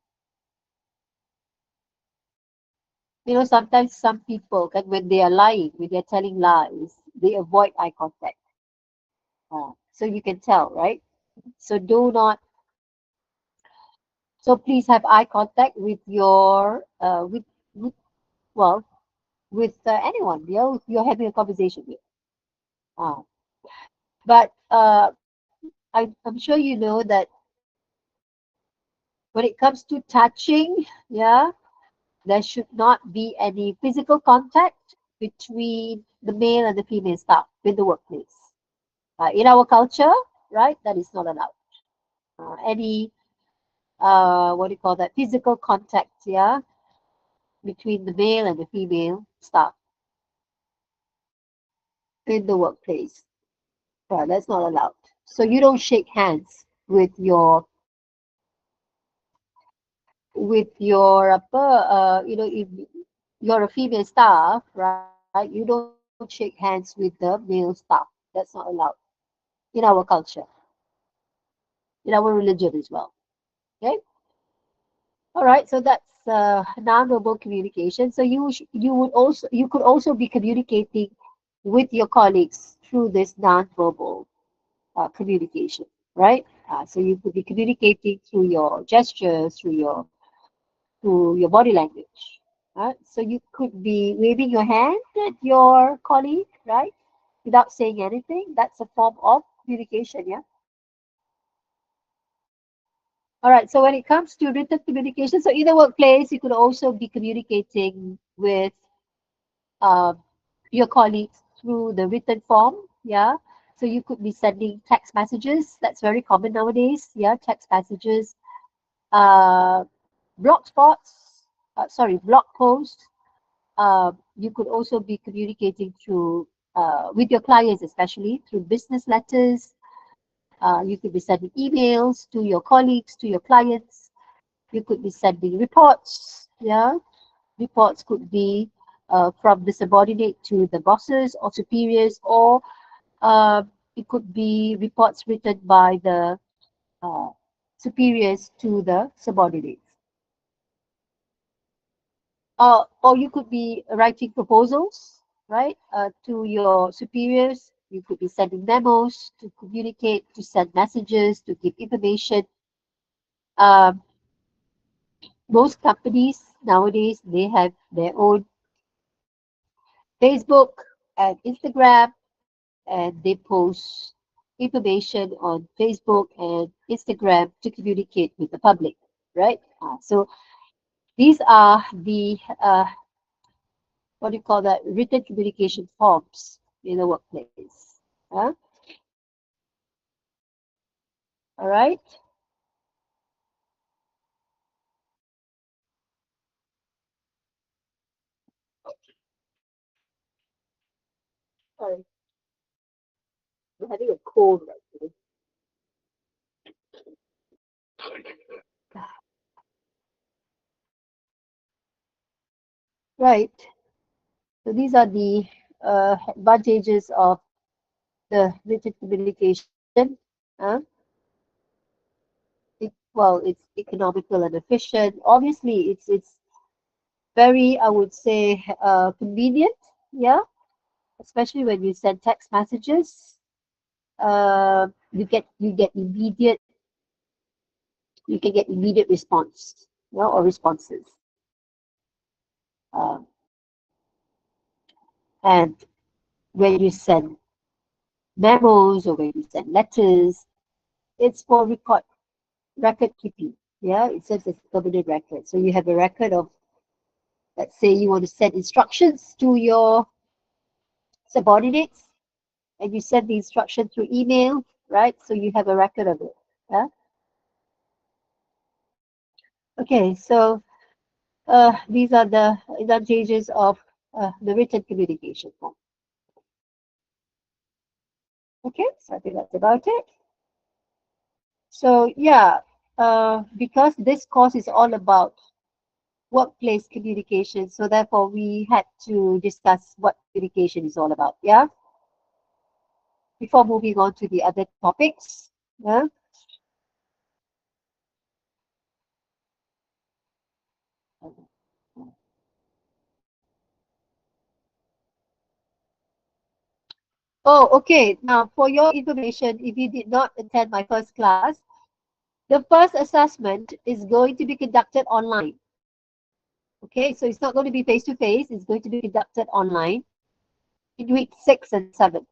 Sometimes some people, when they are lying, when they're telling lies, they avoid eye contact. So you can tell, right? So do not. So please have eye contact with your with well with anyone you're having a conversation with. Uh, But I'm sure you know that when it comes to touching, yeah, there should not be any physical contact between the male and the female staff in the workplace. In our culture, right, that is not allowed. Any what do you call that? Physical contact, yeah, between the male and the female staff in the workplace. That's not allowed. So you don't shake hands with your if you're a female staff, right? You don't shake hands with the male staff. That's not allowed in our culture, in our religion as well. Okay. All right. So that's non-verbal communication. So you could also be communicating with your colleagues through this non-verbal communication, right? So you could be communicating through your gestures, through your body language. So you could be waving your hand at your colleague, right, without saying anything. That's a form of communication, yeah. All right. So when it comes to written communication, so in the workplace, you could also be communicating with um, your colleagues through the written form, yeah. So you could be sending text messages. That's very common nowadays, yeah. Text messages, uh, blog spots, blog posts. You could also be communicating through with your clients, especially through business letters. You could be sending emails to your colleagues, to your clients. You could be sending reports. Yeah, reports could be from the subordinate to the bosses or superiors, or uh, it could be reports written by the uh, superiors to the subordinates. Or you could be writing proposals, right, to your superiors. You could be sending memos to communicate, to send messages, to give information. Um, most companies nowadays, they have their own Facebook and Instagram, and they post information on Facebook and Instagram to communicate with the public, right? So these are the what do you call that, written communication forms in the workplace. All right. Sorry, I'm having a cold right now. Right. So these are the advantages of the written communication. Uh, it's economical and efficient. Obviously, it's very, I would say, convenient. Yeah, especially when you send text messages. You get immediate, you can get immediate response, or responses. Um, and when you send memos or when you send letters, it's for record keeping. Yeah, it serves as a permanent record. So you have a record of, let's say you want to send instructions to your subordinates, and you send the instruction through email, right? So you have a record of it. Yeah. Okay, so these are the advantages of the written communication form. Okay, so I think that's about it. So yeah, because this course is all about workplace communication, so therefore we had to discuss what communication is all about. Yeah, before moving on to the other topics. Yeah. Oh, okay. Now, for your information, if you did not attend my first class, the first assessment is going to be conducted online. Okay, so it's not going to be face to face, it's going to be conducted online in week 6 and 7.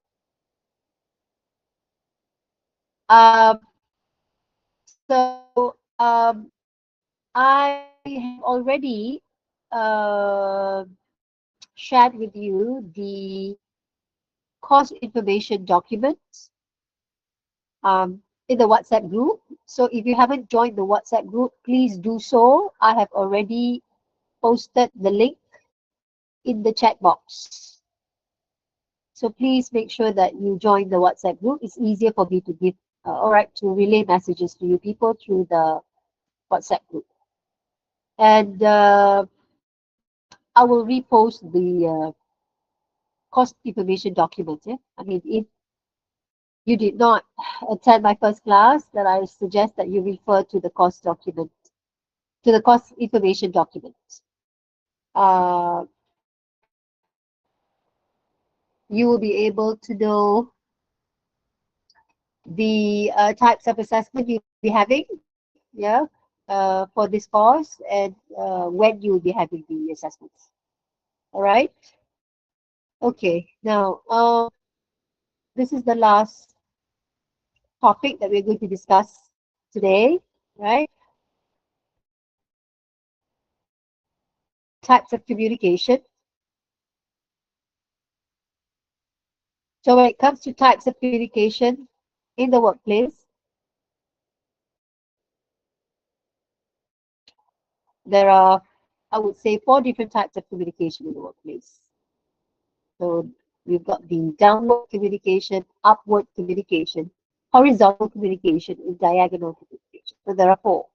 Um, so I have already uh, shared with you the course information documents in the WhatsApp group. So if you haven't joined the WhatsApp group, please do so. I have already posted the link in the chat box. So please make sure that you join the WhatsApp group. It's easier for me to give, all right, to relay messages to you people through the WhatsApp group. And I will repost the course information document. Yeah? I mean, if you did not attend my first class, then I suggest that you refer to the course document, to the course information document. Uh, you will be able to know the types of assessment you'll be having, yeah, for this course, and when you'll be having the assessments. All right. Okay. Now, this is the last topic that we're going to discuss today, right? Types of communication. So when it comes to types of communication in the workplace, there are, I would say, 4 different types of communication in the workplace. So we've got the downward communication, upward communication, horizontal communication, and diagonal communication. So there are 4.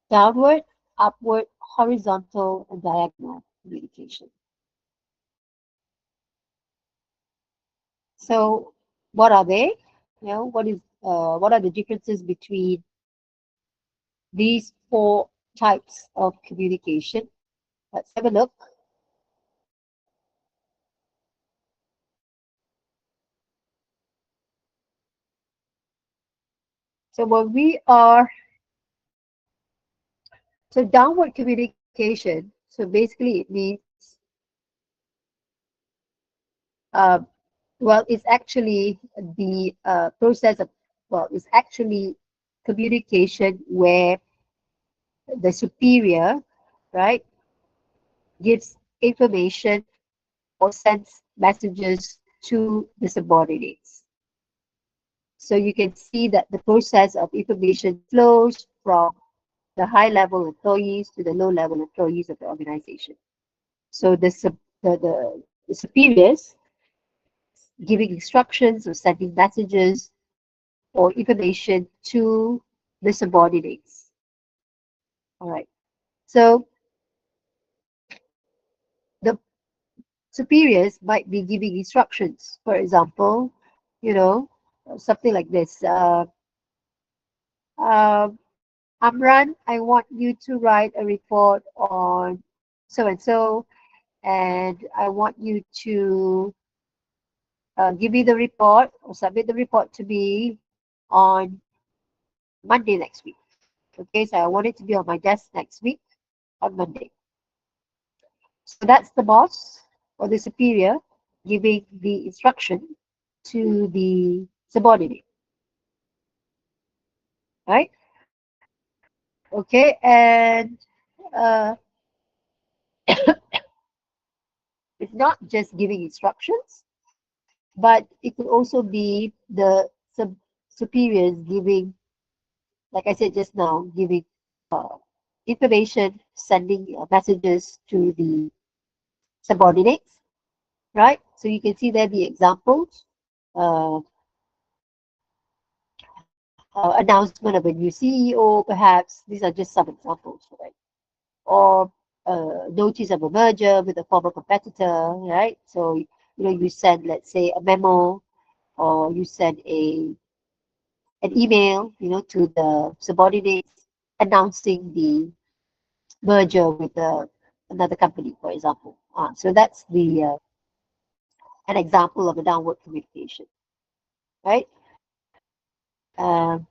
Downward, upward, horizontal, and diagonal communication. So what are they? What are the differences between these 4 types of communication? Let's have a look. So when we are, so downward communication, so basically it means, uh, well, it's actually the process of, well, it's actually communication where the superior, right, gives information or sends messages to the subordinates. So you can see that the process of information flows from the high level employees to the low level employees of the organization. So the superiors giving instructions or sending messages or information to the subordinates. All right. So the superiors might be giving instructions. For example, you know, something like this. Uh, Amran, I want you to write a report on so and so, and I want you to give me the report or submit the report to me on Monday next week. Okay, so I want it to be on my desk next week on Monday. So that's the boss or the superior giving the instruction to the subordinate, right? Okay, and uh, it's not just giving instructions, but it could also be the superiors giving, like I said just now, giving information, sending messages to the subordinates, right? So you can see there the examples, uh, announcement of a new CEO, perhaps. These are just some examples, right? Or notice of a merger with a former competitor, right? So you send, let's say, a memo, or you send an email, to the subordinates announcing the merger with another company, for example. So that's the an example of a downward communication, right? Um,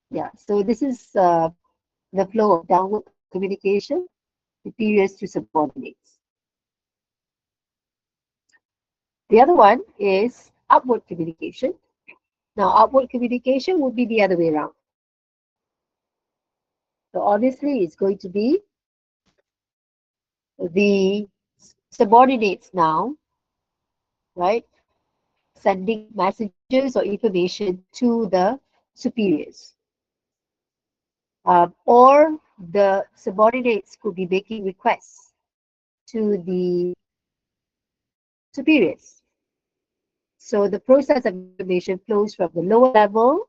yeah, so this is the flow of downward communication, superiors to subordinates. The other one is upward communication. Now, outward communication would be the other way around. So obviously, it's going to be the subordinates now, right? Sending messages or information to the superiors. Or the subordinates could be making requests to the superiors. So the process of information flows from the lower level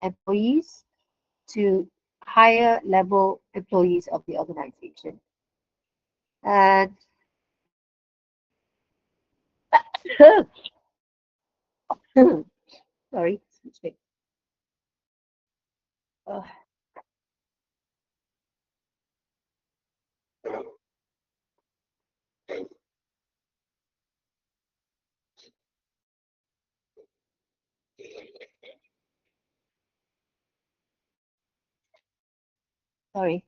employees to higher level employees of the organization. And sorry, excuse me. Uh, sorry.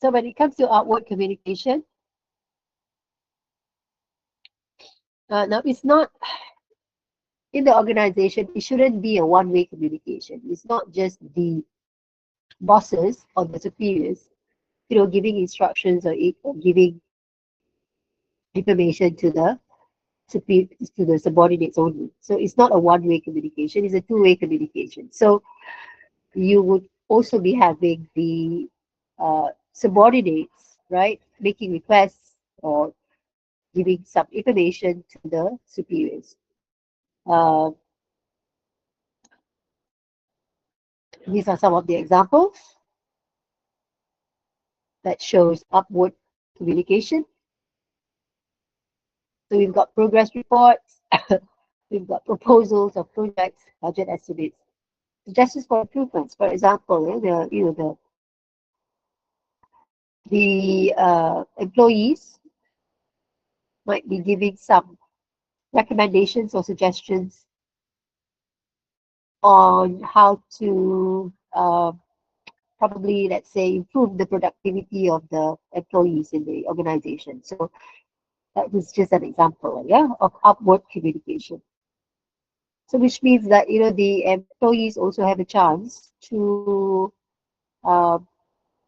So when it comes to outward communication, now it's not in the organization. It shouldn't be a one-way communication. It's not just the bosses or the superiors, giving instructions or giving information to the subordinates only. So it's not a one-way communication, it's a two-way communication. So you would also be having the subordinates, right, making requests or giving some information to the superiors. Uh, these are some of the examples that shows upward communication. So we've got progress reports, we've got proposals of projects, budget estimates, suggestions for improvements. For example, the employees might be giving some recommendations or suggestions on how to probably, let's say, improve the productivity of the employees in the organization. So that is just an example, yeah, of upward communication. So which means that the employees also have a chance to uh,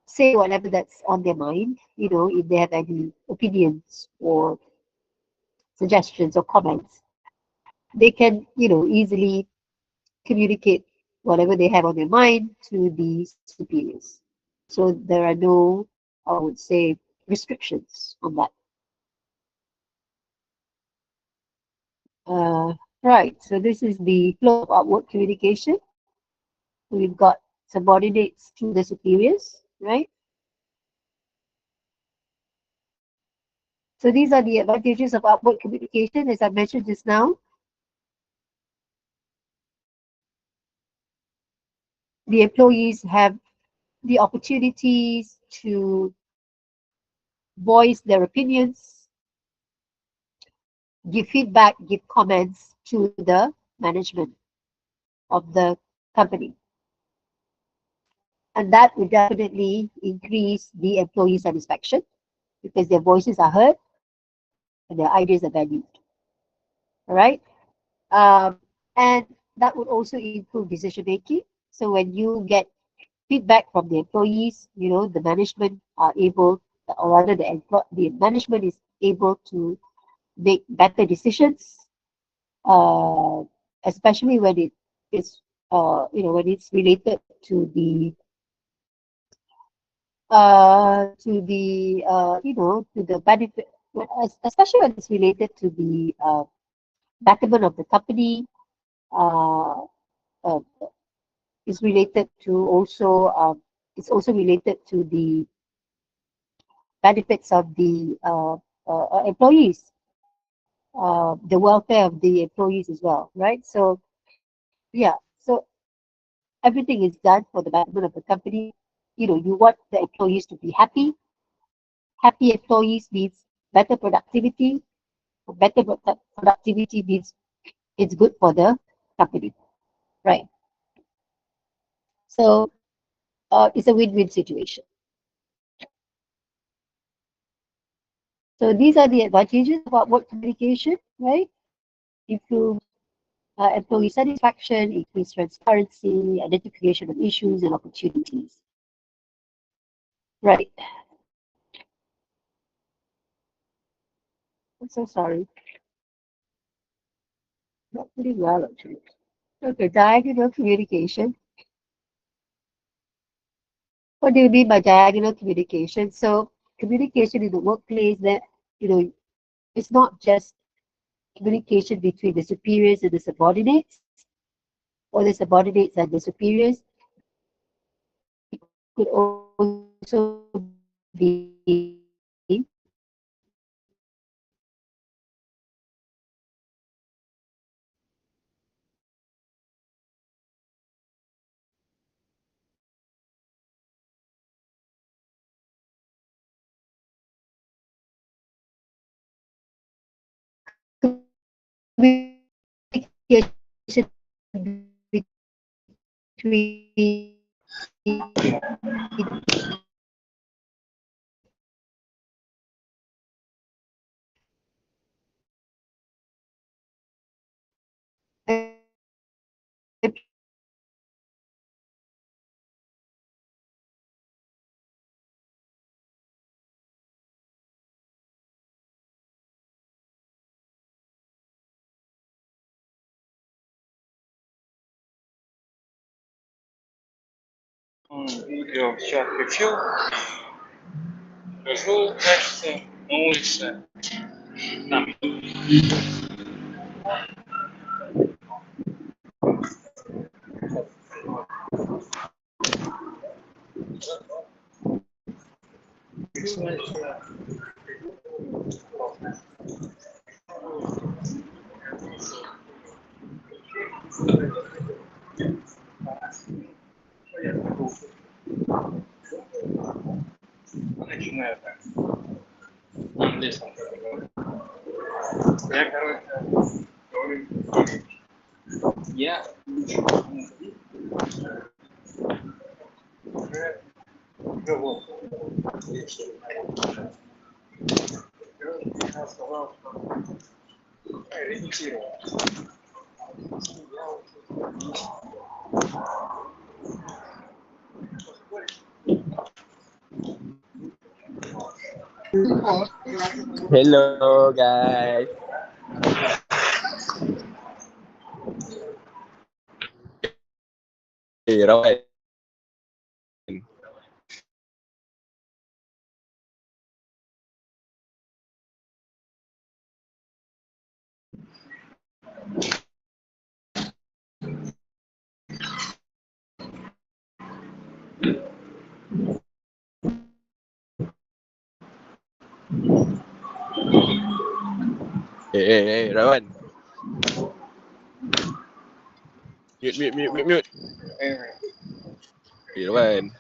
say whatever that's on their mind. If they have any opinions or suggestions or comments, they can easily communicate whatever they have on their mind to the superiors. So there are no, I would say, restrictions on that. Right, so this is the flow of outward communication. We've got subordinates to the superiors, right? So these are the advantages of outward communication, as I mentioned just now. The employees have the opportunities to voice their opinions, give feedback, give comments to the management of the company. And that will definitely increase the employee satisfaction because their voices are heard and their ideas are valued. All right. And that would also improve decision making. So when you get feedback from the employees, the management are able, or rather the management is able to make better decisions, especially when it is, when it's related to the benefit, especially when it's related to the betterment of the company. Uh, uh, is related to also it's also related to the benefits of the employees, the welfare of the employees as well, right? So yeah, so everything is done for the betterment of the company. You want the employees to be happy. Happy employees means better productivity. Better productivity means it's good for the company, right? So it's a win-win situation. So these are the advantages of upward communication, right? Improve employee satisfaction, increase transparency, identification of issues and opportunities. Right. I'm so sorry. Not pretty well, actually. Okay, diagonal communication. What do you mean by diagonal communication? So communication in the workplace that, you know, it's not just communication between the superiors and the subordinates, or the subordinates and the superiors. It could also be communication between Video chat review. Review text noise. Yeah. Hello guys. Hey, Rawan. Hey, Rawan. Mute. Hey, Rawan.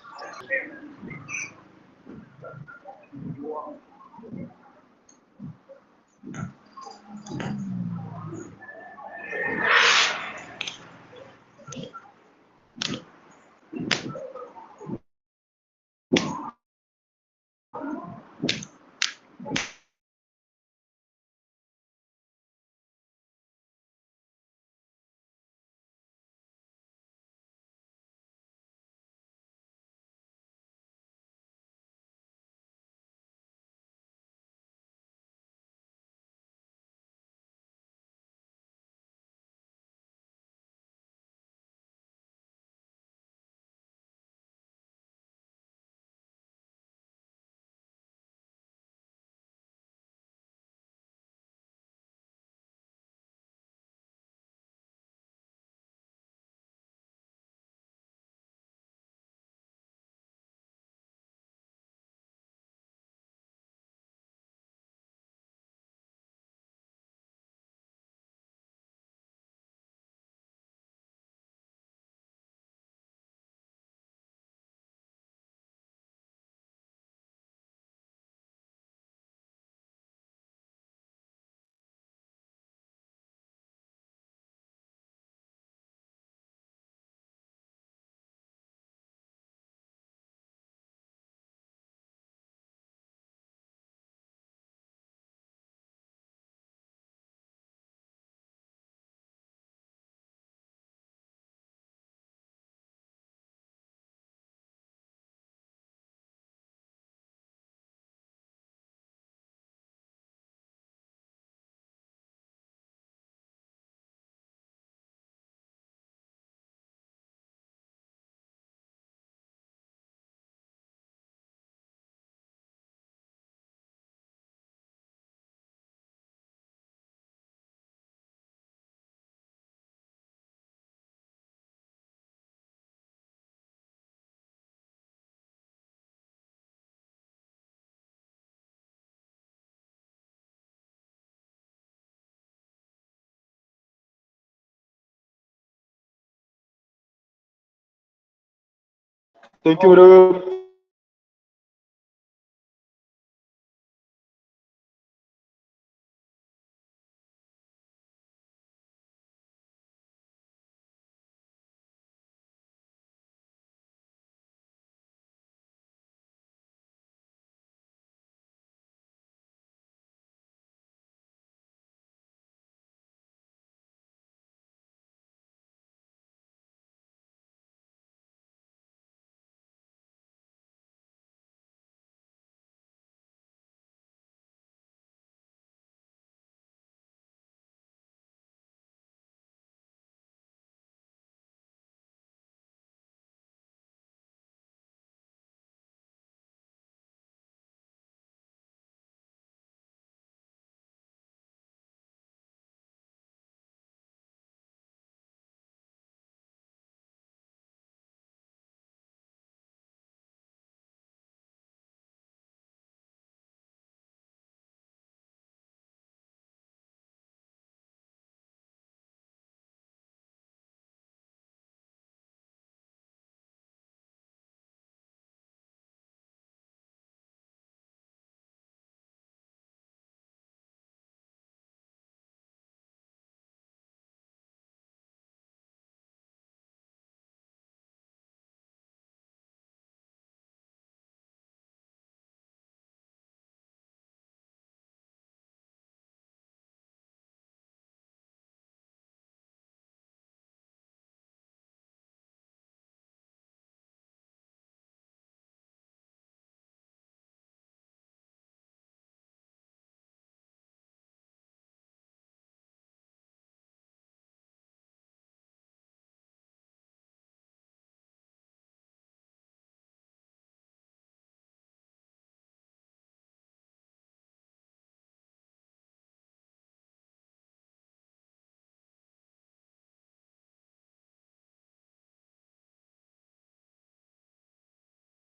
Thank you, bro.